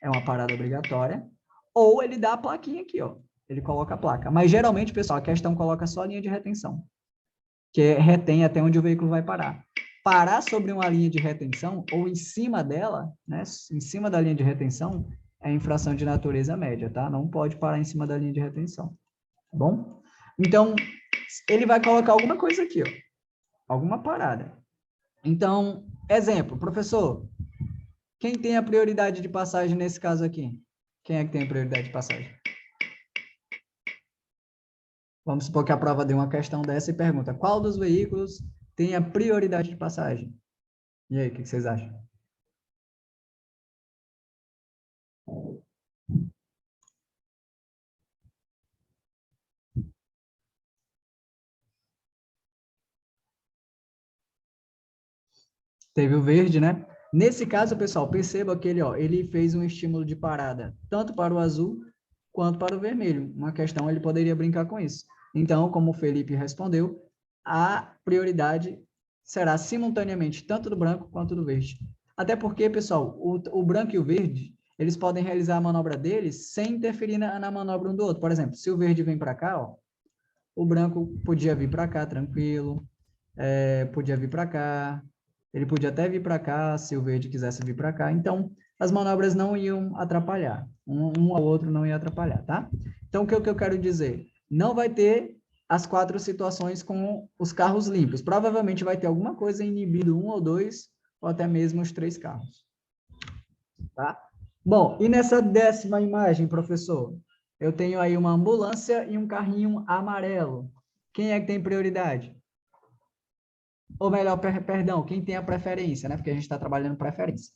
é uma parada obrigatória, ou ele dá a plaquinha aqui, ó. Ele coloca a placa. Mas geralmente, pessoal, a questão coloca só a linha de retenção, que retém até onde o veículo vai parar. Parar sobre uma linha de retenção ou em cima dela, né, em cima da linha de retenção, é infração de natureza média, tá? Não pode parar em cima da linha de retenção, tá bom? Então, ele vai colocar alguma coisa aqui, ó, alguma parada. Então, exemplo, professor, quem tem a prioridade de passagem nesse caso aqui? Quem é que tem a prioridade de passagem? Vamos supor que a prova deu uma questão dessa e pergunta, qual dos veículos tem a prioridade de passagem? E aí, o que vocês acham? Teve o verde, né? Nesse caso, pessoal, perceba que ele fez um estímulo de parada, tanto para o azul quanto para o vermelho. Uma questão, ele poderia brincar com isso. Então, como o Felipe respondeu, a prioridade será simultaneamente tanto do branco quanto do verde. Até porque, pessoal, o branco e o verde, eles podem realizar a manobra deles sem interferir na manobra um do outro. Por exemplo, se o verde vem para cá, ó, o branco podia vir para cá tranquilo, podia vir para cá, ele podia até vir para cá, se o verde quisesse vir para cá. Então, as manobras não iam atrapalhar. Um ao outro não ia atrapalhar, tá? Então, o que eu quero dizer? Não vai ter as 4 situações com os carros limpos. Provavelmente vai ter alguma coisa inibindo 1 ou 2, ou até mesmo os 3 carros. Tá? Bom, e nessa 10ª imagem, professor? Eu tenho aí uma ambulância e um carrinho amarelo. Quem é que tem prioridade? Ou melhor, perdão, quem tem a preferência, né? Porque a gente está trabalhando preferência.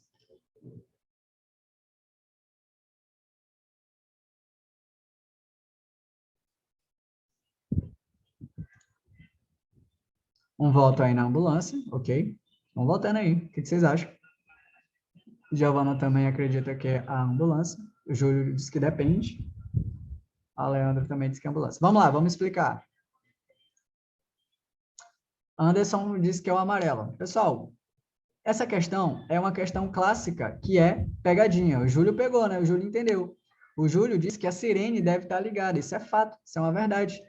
Um voto aí na ambulância, ok? Vão votando aí. O que vocês acham? Giovana também acredita que é a ambulância. O Júlio diz que depende. A Leandra também diz que é a ambulância. Vamos lá, vamos explicar. Anderson diz que é o amarelo. Pessoal, essa questão é uma questão clássica, que é pegadinha. O Júlio pegou, né? O Júlio entendeu. O Júlio disse que a sirene deve estar ligada. Isso é fato, isso é uma verdade.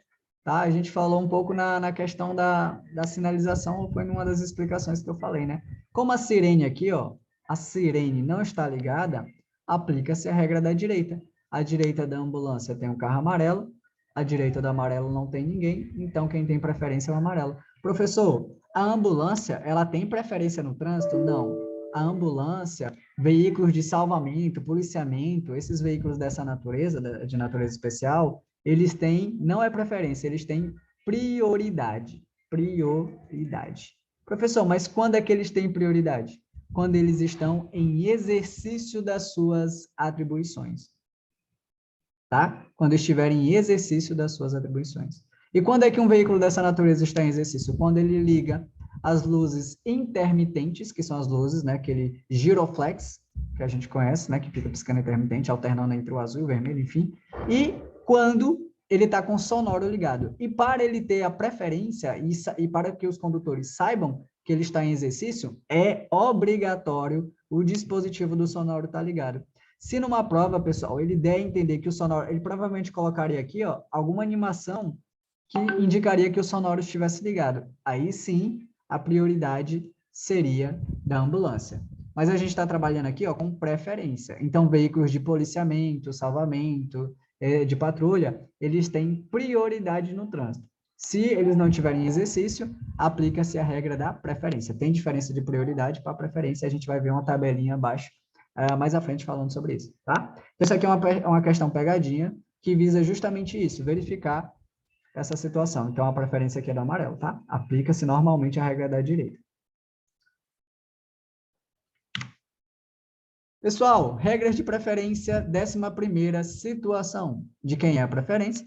Tá? A gente falou um pouco na questão da sinalização, foi numa das explicações que eu falei, né? Como a sirene aqui, ó, a sirene não está ligada, aplica-se a regra da direita. A direita da ambulância tem um carro amarelo, a direita do amarelo não tem ninguém, então quem tem preferência é o amarelo. Professor, a ambulância, ela tem preferência no trânsito? Não. A ambulância, veículos de salvamento, policiamento, esses veículos dessa natureza, de natureza especial, eles têm, não é preferência, eles têm prioridade. Prioridade. Professor, mas quando é que eles têm prioridade? Quando eles estão em exercício das suas atribuições. Tá? Quando estiverem em exercício das suas atribuições. E quando é que um veículo dessa natureza está em exercício? Quando ele liga as luzes intermitentes, que são as luzes, né, aquele giroflex, que a gente conhece, né, que fica piscando intermitente, alternando entre o azul e o vermelho, enfim, e quando ele está com o sonoro ligado. E para ele ter a preferência, e para que os condutores saibam que ele está em exercício, é obrigatório o dispositivo do sonoro estar ligado. Se numa prova, pessoal, ele der a entender que o sonoro, ele provavelmente colocaria aqui, ó, alguma animação que indicaria que o sonoro estivesse ligado. Aí sim, a prioridade seria da ambulância. Mas a gente está trabalhando aqui, ó, com preferência. Então, veículos de policiamento, salvamento, de patrulha, eles têm prioridade no trânsito. Se eles não tiverem exercício, aplica-se a regra da preferência. Tem diferença de prioridade para preferência, a gente vai ver uma tabelinha abaixo, mais à frente falando sobre isso, tá? Isso aqui é uma questão pegadinha, que visa justamente isso, verificar essa situação. Então, a preferência aqui é do amarelo, tá? Aplica-se normalmente a regra da direita. Pessoal, regras de preferência, 11ª situação. De quem é a preferência?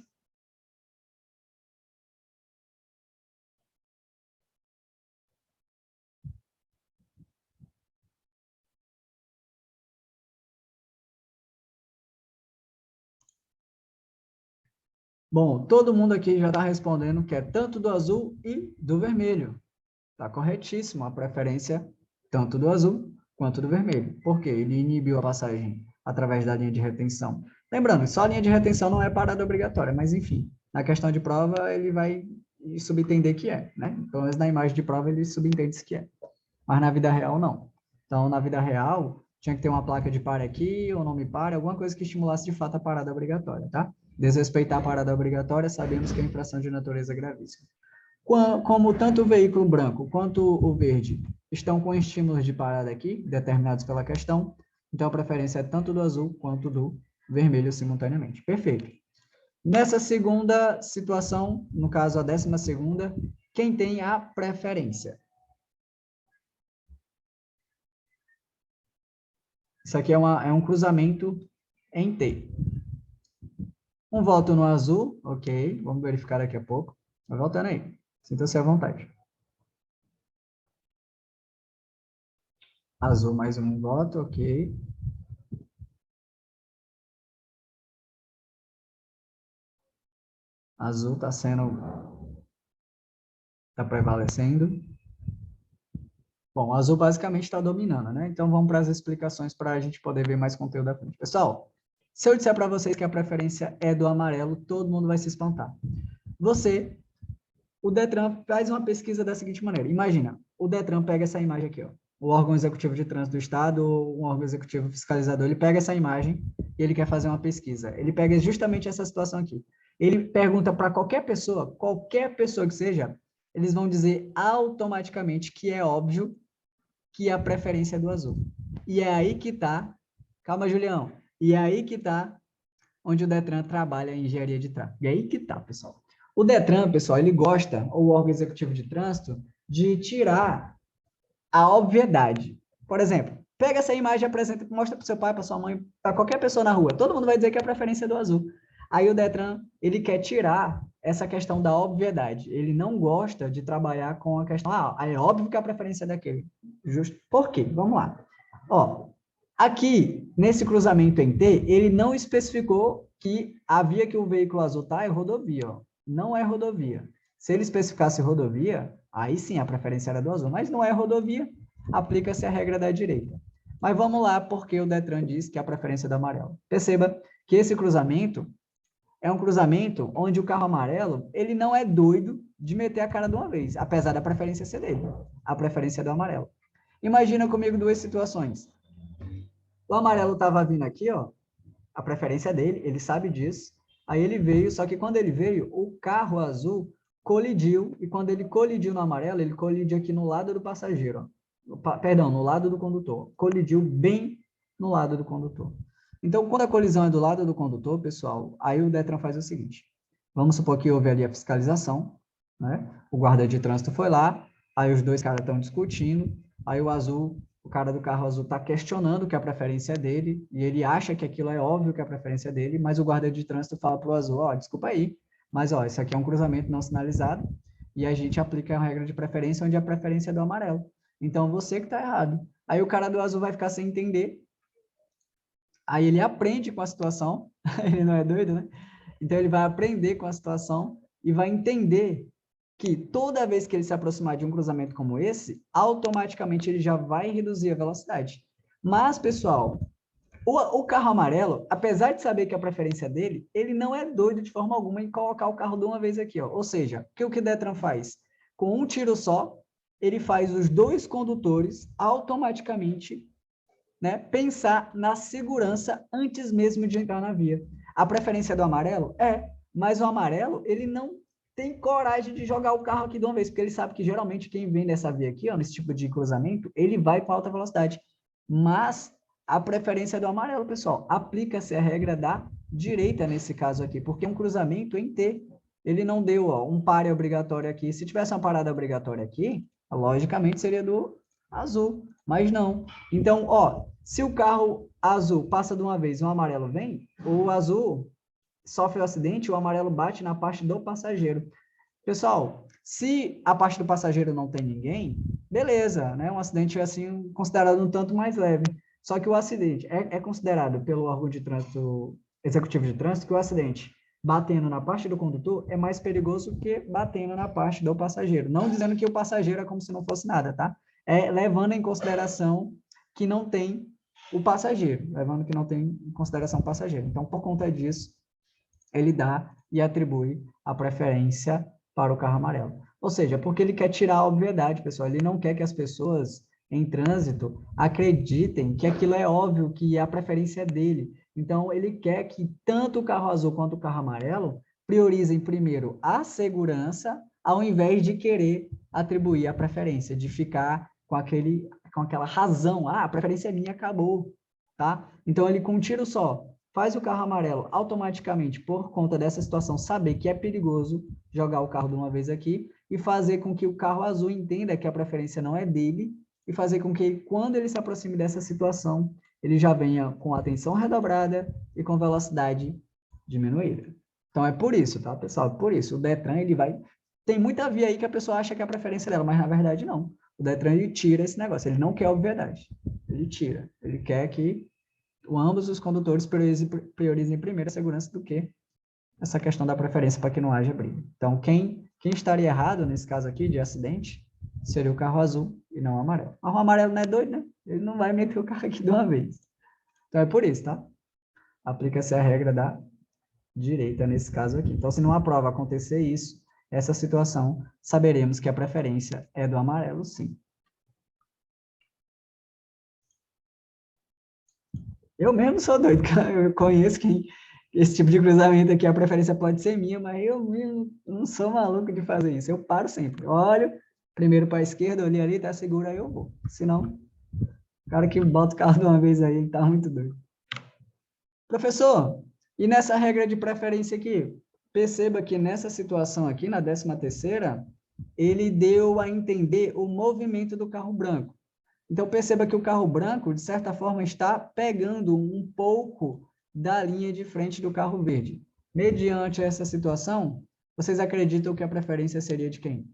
Bom, todo mundo aqui já está respondendo que é tanto do azul e do vermelho. Está corretíssimo a preferência tanto do azul quanto do vermelho. Por quê? Ele inibiu a passagem através da linha de retenção. Lembrando, só a linha de retenção não é parada obrigatória, mas enfim, na questão de prova ele vai subentender que é, né? Então, na imagem de prova ele subentende que é. Mas na vida real, não. Então, na vida real, tinha que ter uma placa de pare aqui, ou não me pare, alguma coisa que estimulasse de fato a parada obrigatória, tá? Desrespeitar a parada obrigatória, sabemos que é infração de natureza gravíssima. Como tanto o veículo branco quanto o verde estão com estímulos de parada aqui, determinados pela questão, então a preferência é tanto do azul quanto do vermelho simultaneamente. Perfeito. Nessa segunda situação, no caso a 12ª, quem tem a preferência? Isso aqui é um cruzamento em T. Um voto no azul, ok. Vamos verificar daqui a pouco. Vai voltando aí. Sinta-se à vontade. Azul, mais um voto, ok. Azul está prevalecendo. Bom, azul basicamente está dominando, né? Então vamos para as explicações para a gente poder ver mais conteúdo da frente. Pessoal, se eu disser para vocês que a preferência é do amarelo, todo mundo vai se espantar. O Detran faz uma pesquisa da seguinte maneira. Imagina, o Detran pega essa imagem aqui, ó. O órgão executivo de trânsito do estado, um órgão executivo fiscalizador, ele pega essa imagem e ele quer fazer uma pesquisa. Ele pega justamente essa situação aqui. Ele pergunta para qualquer pessoa que seja, eles vão dizer automaticamente que é óbvio que a preferência é do azul. E é aí que está, calma, Julião, e é aí que está onde o Detran trabalha em engenharia de tráfego. E é aí que está, pessoal. O Detran, pessoal, ele gosta, ou o órgão executivo de trânsito, de tirar a obviedade. Por exemplo, pega essa imagem e apresenta, mostra para o seu pai, para sua mãe, para qualquer pessoa na rua. Todo mundo vai dizer que a preferência é do azul. Aí o Detran, ele quer tirar essa questão da obviedade. Ele não gosta de trabalhar com a questão, é óbvio que a preferência é daquele. Justo. Por quê? Vamos lá. Ó, aqui, nesse cruzamento em T, ele não especificou que a via que o veículo azul está é rodovia. Ó. Não é rodovia. Se ele especificasse rodovia, aí sim a preferência era do azul, mas não é rodovia, aplica-se a regra da direita. Mas vamos lá, porque o Detran diz que a preferência é do amarelo. Perceba que esse cruzamento é um cruzamento onde o carro amarelo, ele não é doido de meter a cara de uma vez, apesar da preferência ser dele. A preferência é do amarelo. Imagina comigo duas situações. O amarelo estava vindo aqui, ó, a preferência é dele, ele sabe disso. Aí ele veio, só que quando ele veio, o carro azul colidiu, e quando ele colidiu no amarelo, ele colidiu aqui no lado do passageiro, ó. Perdão, no lado do condutor. Colidiu bem no lado do condutor. Então, quando a colisão é do lado do condutor, pessoal, aí o Detran faz o seguinte. Vamos supor que houve ali a fiscalização, né? O guarda de trânsito foi lá, aí os dois caras estão discutindo, aí o cara do carro azul está questionando que a preferência é dele, e ele acha que aquilo é óbvio que a preferência é dele, mas o guarda de trânsito fala para o azul, ó, desculpa aí, mas ó, isso aqui é um cruzamento não sinalizado, e a gente aplica a regra de preferência onde a preferência é do amarelo. Então, você que está errado. Aí o cara do azul vai ficar sem entender, aí ele aprende com a situação, ele não é doido, né? Então, ele vai aprender com a situação e vai entender que toda vez que ele se aproximar de um cruzamento como esse, automaticamente ele já vai reduzir a velocidade. Mas, pessoal, o carro amarelo, apesar de saber que a preferência dele, ele não é doido de forma alguma em colocar o carro de uma vez aqui, ó. Ou seja, o que o Detran faz? Com um tiro só, ele faz os dois condutores automaticamente, né, pensar na segurança antes mesmo de entrar na via. A preferência do amarelo? Mas o amarelo, ele não tem coragem de jogar o carro aqui de uma vez, porque ele sabe que geralmente quem vem dessa via aqui, ó, nesse tipo de cruzamento, ele vai com alta velocidade. Mas a preferência é do amarelo, pessoal. Aplica-se a regra da direita nesse caso aqui, porque é um cruzamento em T. Ele não deu, ó, um pare obrigatório aqui. Se tivesse uma parada obrigatória aqui, logicamente seria do azul, mas não. Então, ó, se o carro azul passa de uma vez e o amarelo vem, o azul sofre o acidente, o amarelo bate na parte do passageiro. Pessoal, se a parte do passageiro não tem ninguém, beleza, né? Um acidente assim considerado um tanto mais leve. Só que o acidente é considerado pelo órgão de trânsito, executivo de trânsito, que o acidente batendo na parte do condutor é mais perigoso que batendo na parte do passageiro. Não dizendo que o passageiro é como se não fosse nada, tá? Levando em consideração que não tem o passageiro, levando que não tem em consideração o passageiro. Então, por conta disso, ele dá e atribui a preferência para o carro amarelo. Ou seja, porque ele quer tirar a obviedade, pessoal. Ele não quer que as pessoas em trânsito acreditem que aquilo é óbvio, que a preferência é dele. Então, ele quer que tanto o carro azul quanto o carro amarelo priorizem primeiro a segurança, ao invés de querer atribuir a preferência, de ficar com aquela razão, a preferência é minha, acabou, tá? Então, ele com um tiro só faz o carro amarelo automaticamente, por conta dessa situação, saber que é perigoso jogar o carro de uma vez aqui e fazer com que o carro azul entenda que a preferência não é dele e fazer com que, quando ele se aproxime dessa situação, ele já venha com atenção redobrada e com velocidade diminuída. Então, é por isso, tá, pessoal? Por isso, o Detran, ele vai... Tem muita via aí que a pessoa acha que é a preferência dela, mas, na verdade, não. O Detran, ele tira esse negócio. Ele não quer obviedade. Ele tira. Ele quer que ambos os condutores priorizem primeiro a segurança do que essa questão da preferência para que não haja briga. Então, quem estaria errado nesse caso aqui de acidente seria o carro azul e não o amarelo. Mas o amarelo não é doido, né? Ele não vai meter o carro aqui de uma vez. Então, é por isso, tá? Aplica-se a regra da direita nesse caso aqui. Então, se numa prova acontecer isso, essa situação, saberemos que a preferência é do amarelo, sim. Eu mesmo sou doido, eu conheço quem esse tipo de cruzamento aqui, a preferência pode ser minha, mas eu mesmo não sou maluco de fazer isso. Eu paro sempre. Olho, primeiro para a esquerda, olhei ali, tá seguro, aí eu vou. Senão, O cara que bota o carro de uma vez aí, ele tá muito doido. Professor, e nessa regra de preferência aqui? Perceba que nessa situação aqui, na 13ª, ele deu a entender o movimento do carro branco. Então, perceba que o carro branco, de certa forma, está pegando um pouco da linha de frente do carro verde. Mediante essa situação, vocês acreditam que a preferência seria de quem?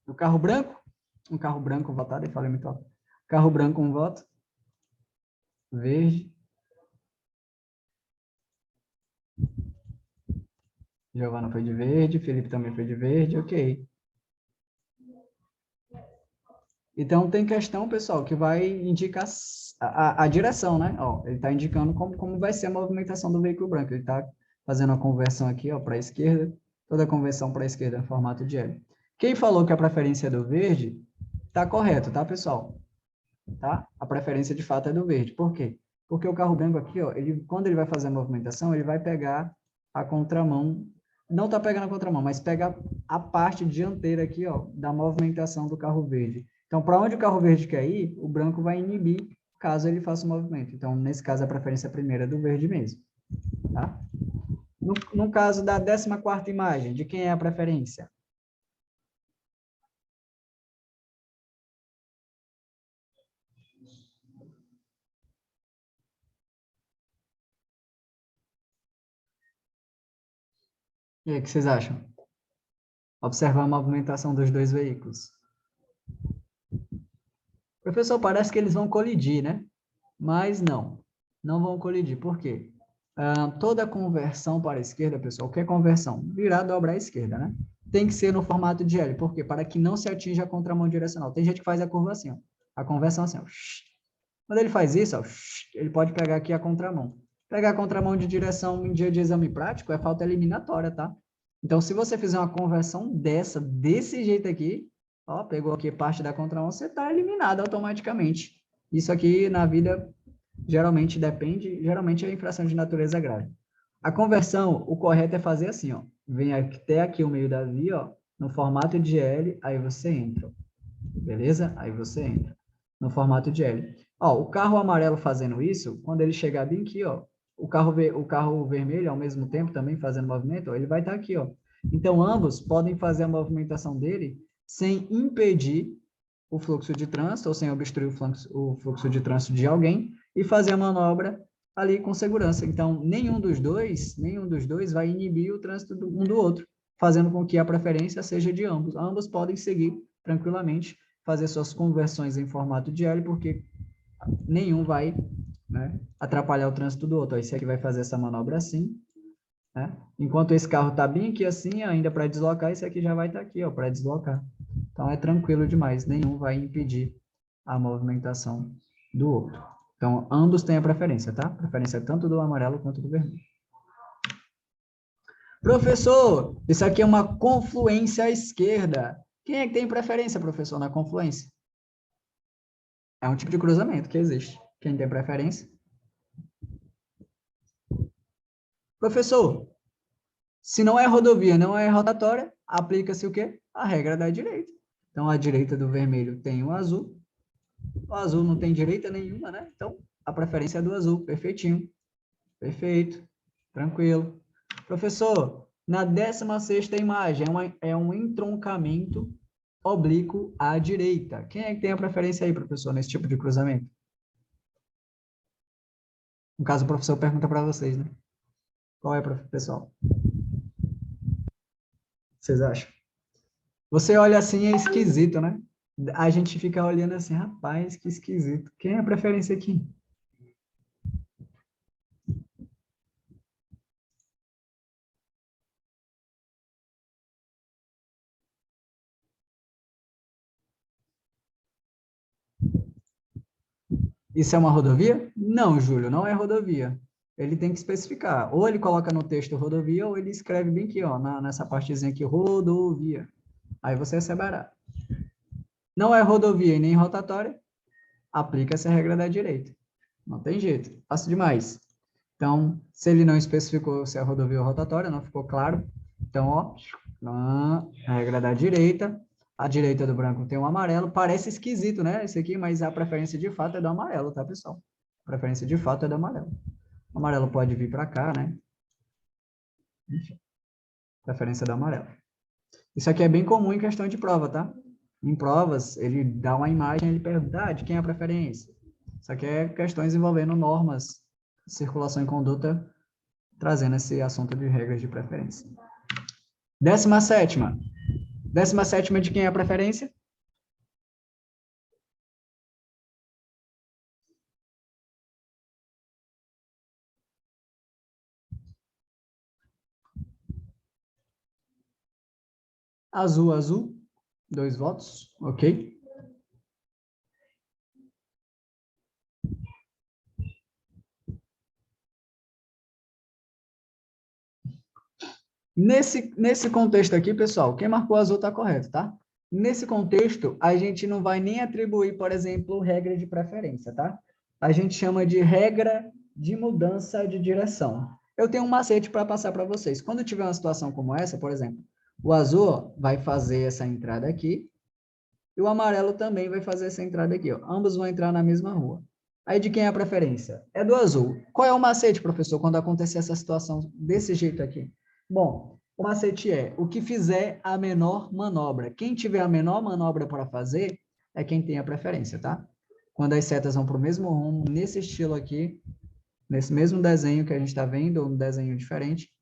Do carro branco? Um carro branco votado, e falei muito alto. Carro branco, um voto. Verde. Giovana foi de verde, Felipe também foi de verde, ok. Então, tem questão, pessoal, que vai indicar a direção, né? Ó, ele está indicando como vai ser a movimentação do veículo branco. Ele está fazendo a conversão aqui, ó, para a esquerda, toda a conversão para a esquerda no formato de L. Quem falou que a preferência é do verde, está correto, tá, pessoal? Tá? A preferência, de fato, é do verde. Por quê? Porque o carro branco aqui, ó, quando ele vai fazer a movimentação, ele vai pegar a contramão, não está pegando a contramão, mas pega a parte dianteira aqui, ó, da movimentação do carro verde. Então, para onde o carro verde quer ir, o branco vai inibir caso ele faça o movimento. Então, nesse caso, a preferência primeira é do verde mesmo. Tá? No caso da 14ª imagem, de quem é a preferência? E aí, o que vocês acham? Observar a movimentação dos dois veículos. Professor, parece que eles vão colidir, né? Mas não vão colidir. Por quê? Toda conversão para a esquerda, pessoal, o que é conversão? Virar, dobrar à esquerda, né? Tem que ser no formato de L. Por quê? Para que não se atinja a contramão direcional. Tem gente que faz a curva assim, ó. A conversão assim, ó. Quando ele faz isso, ó, ele pode pegar aqui a contramão. Pegar a contramão de direção em dia de exame prático é falta eliminatória, tá? Então, se você fizer uma conversão desse jeito aqui, ó, pegou aqui parte da contramão, você está eliminado automaticamente. Isso aqui na vida geralmente geralmente é infração de natureza grave. A conversão, o correto é fazer assim, ó. Vem até aqui o meio da via, ó, no formato de L, aí você entra. Beleza? Aí você entra no formato de L. Ó, o carro amarelo fazendo isso, quando ele chegar bem aqui, ó, o carro vermelho ao mesmo tempo também fazendo movimento, ó, ele vai estar aqui, ó. Então, ambos podem fazer a movimentação dele sem impedir o fluxo de trânsito, ou sem obstruir o fluxo de trânsito de alguém, e fazer a manobra ali com segurança. Então, nenhum dos dois vai inibir o trânsito um do outro, fazendo com que a preferência seja de ambos. Ambos podem seguir tranquilamente, fazer suas conversões em formato de L, porque nenhum vai, né, atrapalhar o trânsito do outro. Ó, esse aqui vai fazer essa manobra assim, né? Enquanto esse carro está bem aqui assim, ainda para deslocar, esse aqui já vai estar aqui, ó, para deslocar. Então, é tranquilo demais, nenhum vai impedir a movimentação do outro. Então, ambos têm a preferência, tá? Preferência tanto do amarelo quanto do vermelho. Professor, isso aqui é uma confluência à esquerda. Quem é que tem preferência, professor, na confluência? É um tipo de cruzamento que existe. Quem tem preferência? Professor, se não é rodovia, não é rotatória, aplica-se o quê? A regra da direita. Então, a direita do vermelho tem o azul não tem direita nenhuma, né? Então, a preferência é do azul, perfeitinho. Perfeito, tranquilo. Professor, na 16ª imagem, é um entroncamento oblíquo à direita. Quem é que tem a preferência aí, professor, nesse tipo de cruzamento? No caso, o professor pergunta para vocês, né? Qual é, pessoal? Vocês acham? Você olha assim, é esquisito, né? A gente fica olhando assim, rapaz, que esquisito. Quem é a preferência aqui? Isso é uma rodovia? Não, Júlio, não é rodovia. Ele tem que especificar. Ou ele coloca no texto rodovia, ou ele escreve bem aqui, ó, nessa partezinha aqui, rodovia. Aí você saberá. Não é rodovia e nem rotatória, aplica-se a regra da direita. Não tem jeito, fácil demais. Então, se ele não especificou se é rodovia ou rotatória, não ficou claro. Então, ó, a regra da direita, a direita do branco tem um amarelo, parece esquisito, né, esse aqui, mas a preferência de fato é do amarelo, tá, pessoal? A preferência de fato é do amarelo. O amarelo pode vir para cá, né? Enfim, preferência do amarelo. Isso aqui é bem comum em questão de prova, tá? Em provas, ele dá uma imagem, ele pergunta, de quem é a preferência? Isso aqui é questões envolvendo normas, circulação e conduta, trazendo esse assunto de regras de preferência. 17ª. 17ª de quem é a preferência? Azul, azul. 2 votos, ok. Nesse contexto aqui, pessoal, quem marcou azul está correto, tá? Nesse contexto, a gente não vai nem atribuir, por exemplo, regra de preferência, tá? A gente chama de regra de mudança de direção. Eu tenho um macete para passar para vocês. Quando tiver uma situação como essa, por exemplo, o azul vai fazer essa entrada aqui e o amarelo também vai fazer essa entrada aqui, ó. Ambos vão entrar na mesma rua. Aí de quem é a preferência? É do azul. Qual é o macete, professor, quando acontecer essa situação desse jeito aqui? Bom, o macete é o que fizer a menor manobra. Quem tiver a menor manobra para fazer é quem tem a preferência, tá? Quando as setas vão para o mesmo rumo, nesse estilo aqui, nesse mesmo desenho que a gente está vendo, ou um desenho diferente,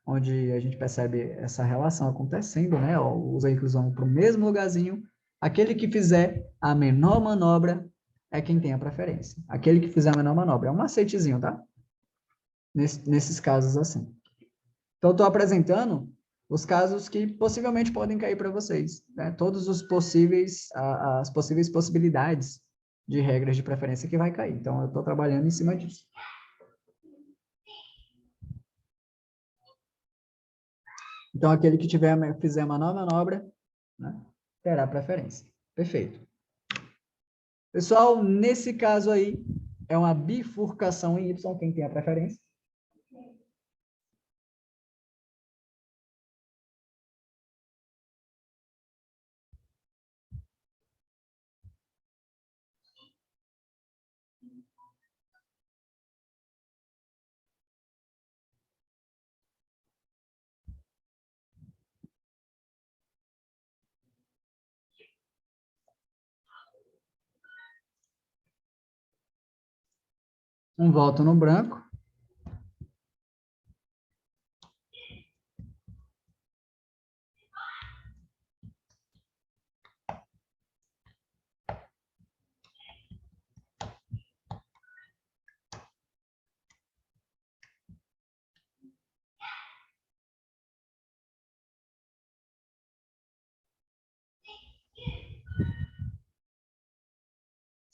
onde a gente percebe essa relação acontecendo, né? Os veículos vão para o mesmo lugarzinho. Aquele que fizer a menor manobra é quem tem a preferência. Aquele que fizer a menor manobra. É um macetezinho, tá? Nesses casos assim. Então, estou apresentando os casos que possivelmente podem cair para vocês, né? Todos os possíveis, as possíveis possibilidades de regras de preferência que vai cair. Então, eu estou trabalhando em cima disso. Então, aquele que fizer uma nova manobra, né, terá preferência. Perfeito. Pessoal, nesse caso aí, é uma bifurcação em Y, quem tem a preferência. Um voto no branco.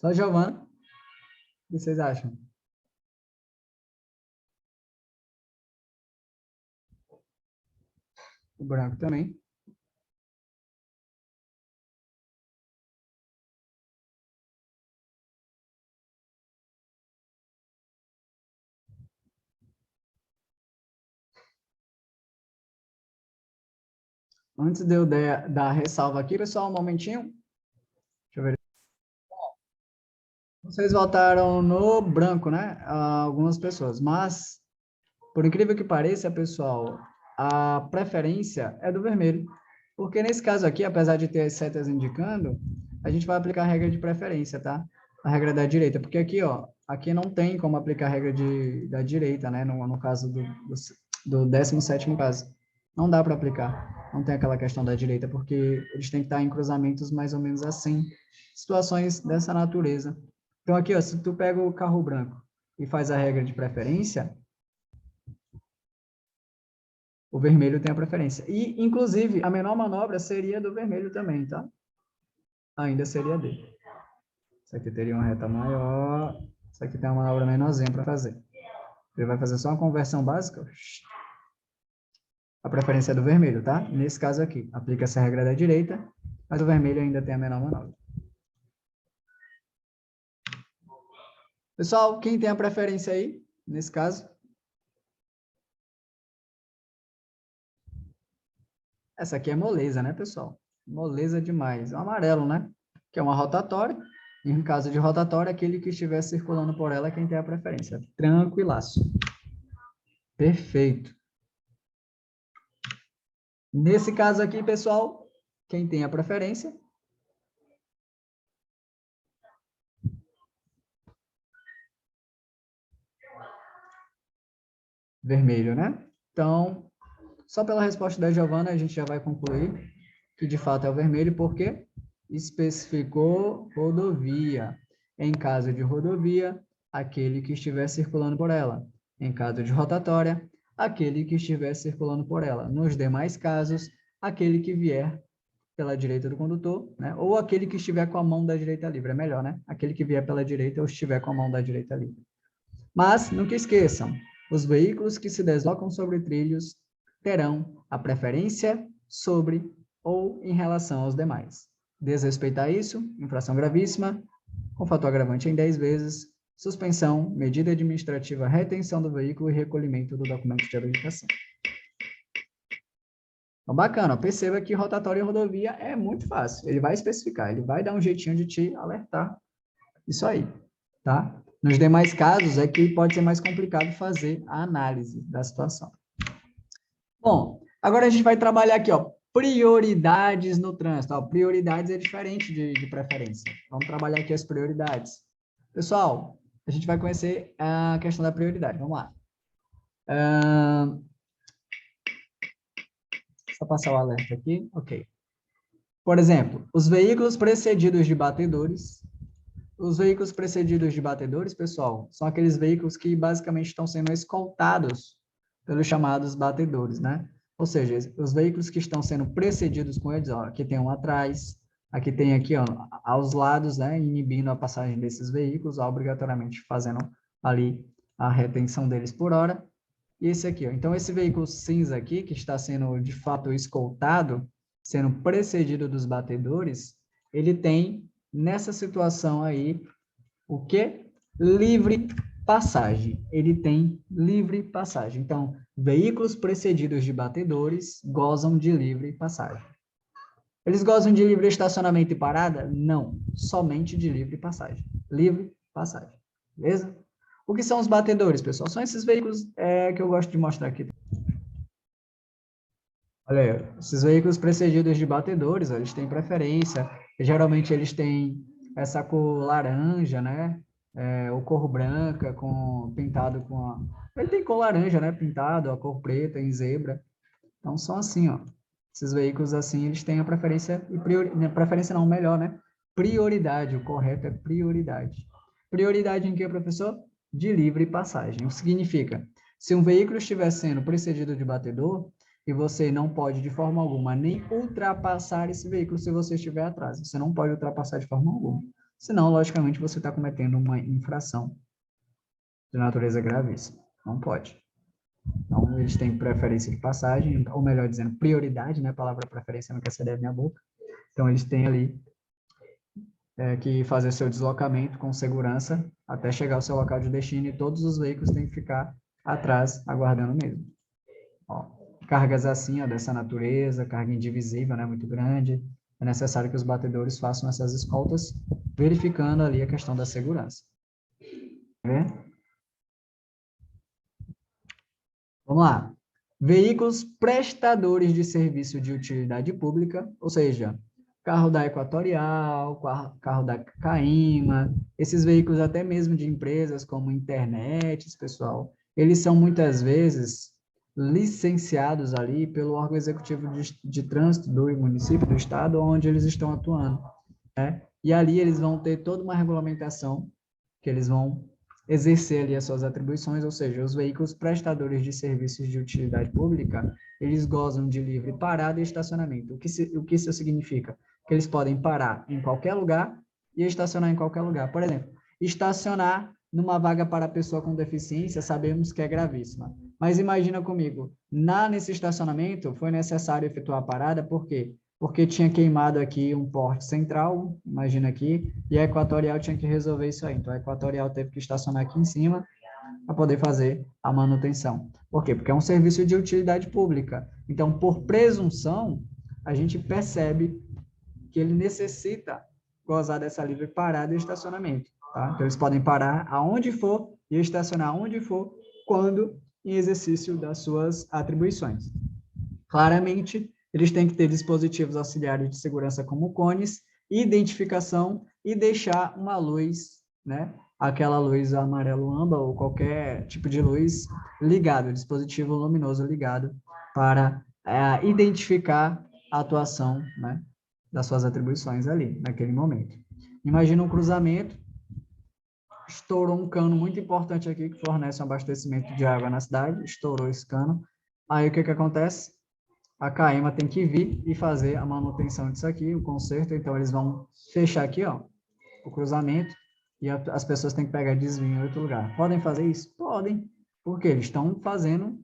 Só Giovana. O que vocês acham? O branco também. Antes de eu dar a ressalva aqui, pessoal, um momentinho. Deixa eu ver. Vocês votaram no branco, né? Algumas pessoas. Mas, por incrível que pareça, pessoal, a preferência é do vermelho. Porque nesse caso aqui, apesar de ter as setas indicando, a gente vai aplicar a regra de preferência, tá? A regra da direita. Porque aqui, ó, aqui não tem como aplicar a regra da direita, né? No caso do 17º caso. Não dá para aplicar. Não tem aquela questão da direita, porque eles têm que estar em cruzamentos mais ou menos assim. Situações dessa natureza. Então aqui, ó, se tu pega o carro branco e faz a regra de preferência, o vermelho tem a preferência. E, inclusive, a menor manobra seria do vermelho também, tá? Ainda seria dele. Isso aqui teria uma reta maior. Isso aqui tem uma manobra menorzinha para fazer. Ele vai fazer só uma conversão básica. A preferência é do vermelho, tá? Nesse caso aqui, aplica essa regra da direita, mas o vermelho ainda tem a menor manobra. Pessoal, quem tem a preferência aí, nesse caso? Essa aqui é moleza, né, pessoal? Moleza demais. É o amarelo, né? Que é uma rotatória. Em caso de rotatória, aquele que estiver circulando por ela é quem tem a preferência. Tranquilaço. Perfeito. Nesse caso aqui, pessoal, quem tem a preferência? Vermelho, né? Então, só pela resposta da Giovana, a gente já vai concluir que de fato é o vermelho, porque especificou rodovia. Em caso de rodovia, aquele que estiver circulando por ela. Em caso de rotatória, aquele que estiver circulando por ela. Nos demais casos, aquele que vier pela direita do condutor, né? Ou aquele que estiver com a mão da direita livre. É melhor, né? Aquele que vier pela direita ou estiver com a mão da direita livre. Mas, nunca esqueçam, os veículos que se deslocam sobre trilhos terão a preferência sobre ou em relação aos demais. Desrespeitar isso, infração gravíssima, com fator agravante em 10 vezes, suspensão, medida administrativa, retenção do veículo e recolhimento do documento de habilitação. Então, bacana, perceba que rotatória e rodovia é muito fácil. Ele vai especificar, ele vai dar um jeitinho de te alertar isso aí, tá? Nos demais casos é que pode ser mais complicado fazer a análise da situação. Bom, agora a gente vai trabalhar aqui, ó, prioridades no trânsito. Ó, prioridades é diferente de preferência. Vamos trabalhar aqui as prioridades. Pessoal, a gente vai conhecer a questão da prioridade. Vamos lá. Só passar o alerta aqui. Ok. Por exemplo, os veículos precedidos de batedores. Os veículos precedidos de batedores, pessoal, são aqueles veículos que basicamente estão sendo escoltados pelos chamados batedores, né? Ou seja, os veículos que estão sendo precedidos com eles, ó, aqui tem um atrás, aqui tem aqui, ó, aos lados, né, inibindo a passagem desses veículos, ó, obrigatoriamente fazendo ali a retenção deles por hora. E esse aqui, ó. Então, esse veículo cinza aqui, que está sendo, de fato, escoltado, sendo precedido dos batedores, ele tem, nessa situação aí, o quê? Livre passagem. Ele tem livre passagem. Então, veículos precedidos de batedores gozam de livre passagem. Eles gozam de livre estacionamento e parada? Não, somente de livre passagem. Livre passagem. Beleza? O que são os batedores, pessoal? São esses veículos que eu gosto de mostrar aqui. Olha aí, esses veículos precedidos de batedores, ó, eles têm preferência. Geralmente eles têm essa cor laranja, né? Ou cor branca, pintado com a... Ele tem cor laranja, né? Pintado, a cor preta em zebra. Então, são assim, ó. Esses veículos assim, eles têm a preferência, preferência não, melhor, né? Prioridade, o correto é prioridade. Prioridade em que, professor? De livre passagem. O que significa? Se um veículo estiver sendo precedido de batedor, e você não pode, de forma alguma, nem ultrapassar esse veículo se você estiver atrás. Você não pode ultrapassar de forma alguma. Senão, logicamente, você está cometendo uma infração de natureza gravíssima. Não pode. Então, eles têm preferência de passagem, ou melhor dizendo, prioridade, né? A palavra preferência não quer sair da minha boca. Então, eles têm ali que fazer seu deslocamento com segurança até chegar ao seu local de destino e todos os veículos têm que ficar atrás, aguardando mesmo. Ó, cargas assim, ó, dessa natureza, carga indivisível, né? Muito grande. É necessário que os batedores façam essas escoltas, verificando ali a questão da segurança. Quer ver? Vamos lá. Veículos prestadores de serviço de utilidade pública, ou seja, carro da Equatorial, carro da Caima, esses veículos até mesmo de empresas como internets, pessoal, eles são muitas vezes licenciados ali pelo órgão executivo de trânsito do município, do estado, onde eles estão atuando, né? E ali eles vão ter toda uma regulamentação que eles vão exercer ali as suas atribuições, ou seja, os veículos prestadores de serviços de utilidade pública, eles gozam de livre parada e estacionamento. O que isso significa? Que eles podem parar em qualquer lugar e estacionar em qualquer lugar. Por exemplo, estacionar numa vaga para pessoa com deficiência, sabemos que é gravíssima. Mas imagina comigo, nesse estacionamento foi necessário efetuar a parada, por quê? porque tinha queimado aqui um porte central, imagina aqui, e a Equatorial tinha que resolver isso aí. Então, a Equatorial teve que estacionar aqui em cima para poder fazer a manutenção. Por quê? Porque é um serviço de utilidade pública. Então, por presunção, a gente percebe que ele necessita gozar dessa livre parada e estacionamento. Tá? Então, eles podem parar aonde for e estacionar aonde for, quando em exercício das suas atribuições. Claramente, eles têm que ter dispositivos auxiliares de segurança como cones, identificação e deixar uma luz, né? Aquela luz amarelo âmbar ou qualquer tipo de luz ligado, dispositivo luminoso ligado para identificar a atuação, né, das suas atribuições ali, naquele momento. Imagina um cruzamento, estourou um cano muito importante aqui que fornece um abastecimento de água na cidade, estourou esse cano. Aí o que acontece? A CAEMA tem que vir e fazer a manutenção disso aqui, o conserto, então eles vão fechar aqui, ó, o cruzamento, e as pessoas têm que pegar desvio em outro lugar. Podem fazer isso? Podem, porque eles estão fazendo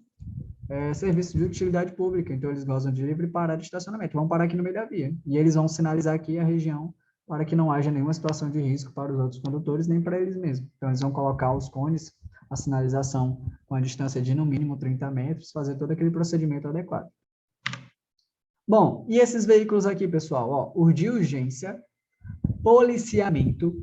serviço de utilidade pública, então eles gozam de livre parada de estacionamento, vão parar aqui no meio da via, e eles vão sinalizar aqui a região para que não haja nenhuma situação de risco para os outros condutores, nem para eles mesmos. Então, eles vão colocar os cones, a sinalização com a distância de, no mínimo, 30 metros, fazer todo aquele procedimento adequado. Bom, e esses veículos aqui, pessoal? Ó, os de urgência, policiamento,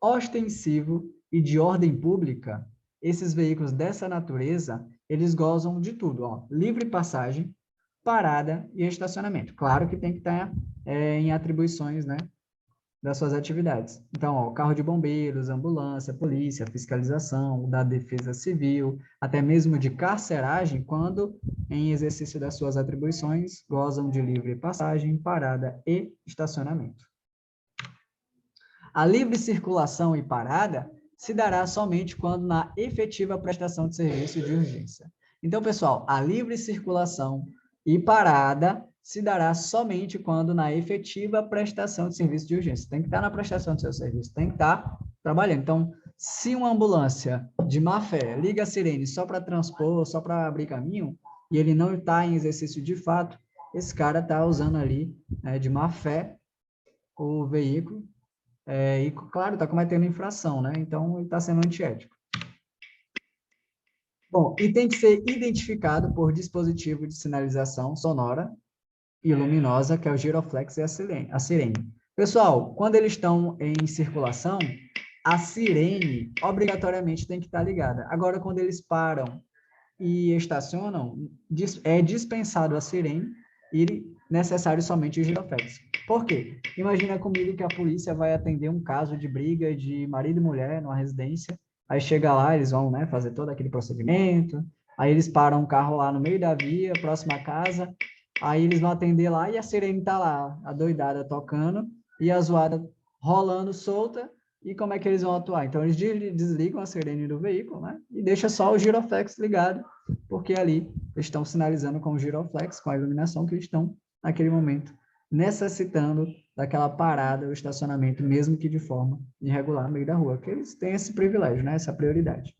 ostensivo e de ordem pública, esses veículos dessa natureza, eles gozam de tudo, ó, livre passagem, parada e estacionamento. Claro que tem que estar em atribuições, né, das suas atividades. Então, ó, carro de bombeiros, ambulância, polícia, fiscalização, da defesa civil, até mesmo de carceragem, quando, em exercício das suas atribuições, gozam de livre passagem, parada e estacionamento. A livre circulação e parada se dará somente quando na efetiva prestação de serviço de urgência. Então, pessoal, a livre circulação e parada se dará somente quando na efetiva prestação de serviço de urgência. Tem que estar na prestação do seu serviço, tem que estar trabalhando. Então, se uma ambulância de má fé liga a sirene só para transpor, só para abrir caminho, e ele não está em exercício de fato, esse cara está usando ali, né, de má fé o veículo, e, claro, está cometendo infração, né? Então, ele está sendo antiético. Bom, e tem que ser identificado por dispositivo de sinalização sonora e luminosa, que é o giroflex e a sirene. Pessoal, quando eles estão em circulação, a sirene obrigatoriamente tem que estar ligada. Agora, quando eles param e estacionam, é dispensado a sirene e necessário somente o giroflex. Por quê? Imagina comigo que a polícia vai atender um caso de briga de marido e mulher numa residência, aí chega lá, eles vão, né, fazer todo aquele procedimento, aí eles param um carro lá no meio da via, próxima à casa, aí eles vão atender lá e a sirene tá lá, a doidada tocando e a zoada rolando solta, e como é que eles vão atuar? Então, eles desligam a sirene do veículo, né, e deixa só o giroflex ligado, porque ali eles estão sinalizando com o giroflex, com a iluminação que eles estão, naquele momento, necessitando daquela parada, o estacionamento, mesmo que de forma irregular no meio da rua, que eles têm esse privilégio, né, essa prioridade,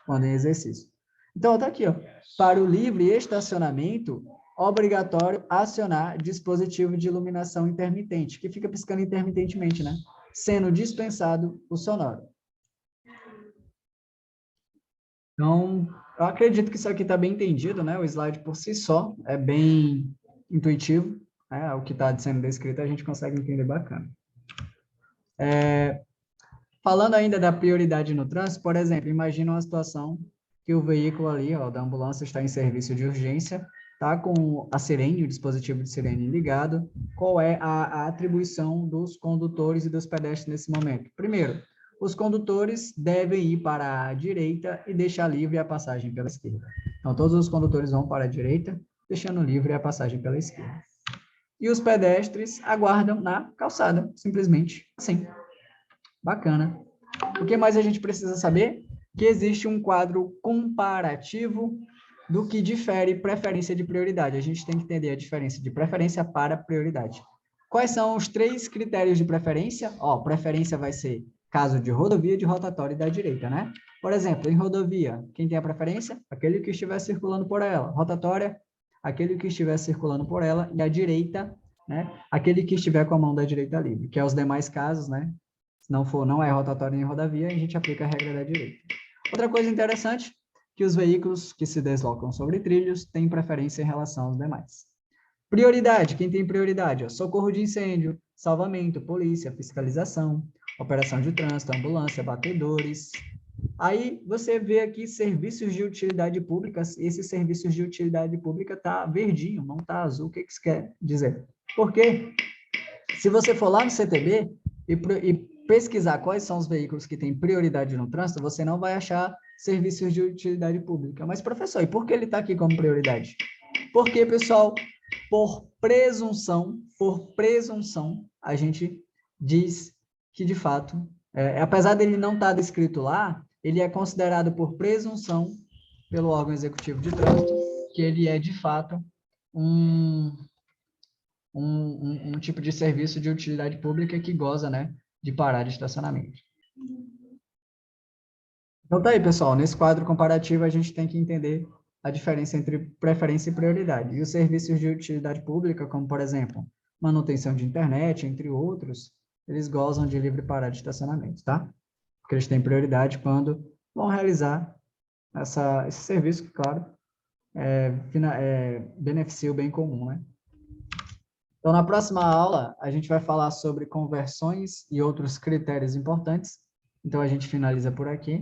quando em exercício. Então, está aqui, ó, para o livre estacionamento, obrigatório acionar dispositivo de iluminação intermitente, que fica piscando intermitentemente, né, sendo dispensado o sonoro. Então, eu acredito que isso aqui está bem entendido, né, o slide por si só é bem intuitivo, né, o que está sendo descrito a gente consegue entender bacana. Falando ainda da prioridade no trânsito, por exemplo, imagina uma situação que o veículo ali, ó, da ambulância está em serviço de urgência, tá com a sirene, o dispositivo de sirene ligado. Qual é a atribuição dos condutores e dos pedestres nesse momento? Primeiro, os condutores devem ir para a direita e deixar livre a passagem pela esquerda. Então, todos os condutores vão para a direita, deixando livre a passagem pela esquerda. E os pedestres aguardam na calçada, simplesmente assim. Bacana. O que mais a gente precisa saber? Que existe um quadro comparativo do que difere preferência de prioridade. A gente tem que entender a diferença de preferência para prioridade. Quais são os 3 critérios de preferência? Ó, preferência vai ser caso de rodovia, de rotatória e da direita, né? Por exemplo, em rodovia, quem tem a preferência? Aquele que estiver circulando por ela. Rotatória, aquele que estiver circulando por ela. E a direita, né? Aquele que estiver com a mão da direita livre, que é os demais casos, né? Se não for, não é rotatória nem rodovia, a gente aplica a regra da direita. Outra coisa interessante, que os veículos que se deslocam sobre trilhos têm preferência em relação aos demais. Prioridade, quem tem prioridade? Ó, socorro de incêndio, salvamento, polícia, fiscalização, operação de trânsito, ambulância, batedores. Aí você vê aqui serviços de utilidade pública, esses serviços de utilidade pública tá verdinho, não tá azul. O que isso quer dizer? Porque se você for lá no CTB e pesquisar quais são os veículos que têm prioridade no trânsito, você não vai achar serviços de utilidade pública. Mas, professor, e por que ele está aqui como prioridade? Porque, pessoal, por presunção, a gente diz que, de fato, apesar dele não estar descrito lá, ele é considerado por presunção pelo órgão executivo de trânsito, que ele é, de fato, um tipo de serviço de utilidade pública que goza, né, de parar de estacionamento. Então tá aí, pessoal, nesse quadro comparativo a gente tem que entender a diferença entre preferência e prioridade. E os serviços de utilidade pública, como, por exemplo, manutenção de internet, entre outros, eles gozam de livre parar de estacionamento, tá? Porque eles têm prioridade quando vão realizar esse serviço que, claro, beneficia o bem comum, né? Então, na próxima aula, a gente vai falar sobre conversões e outros critérios importantes. Então, a gente finaliza por aqui.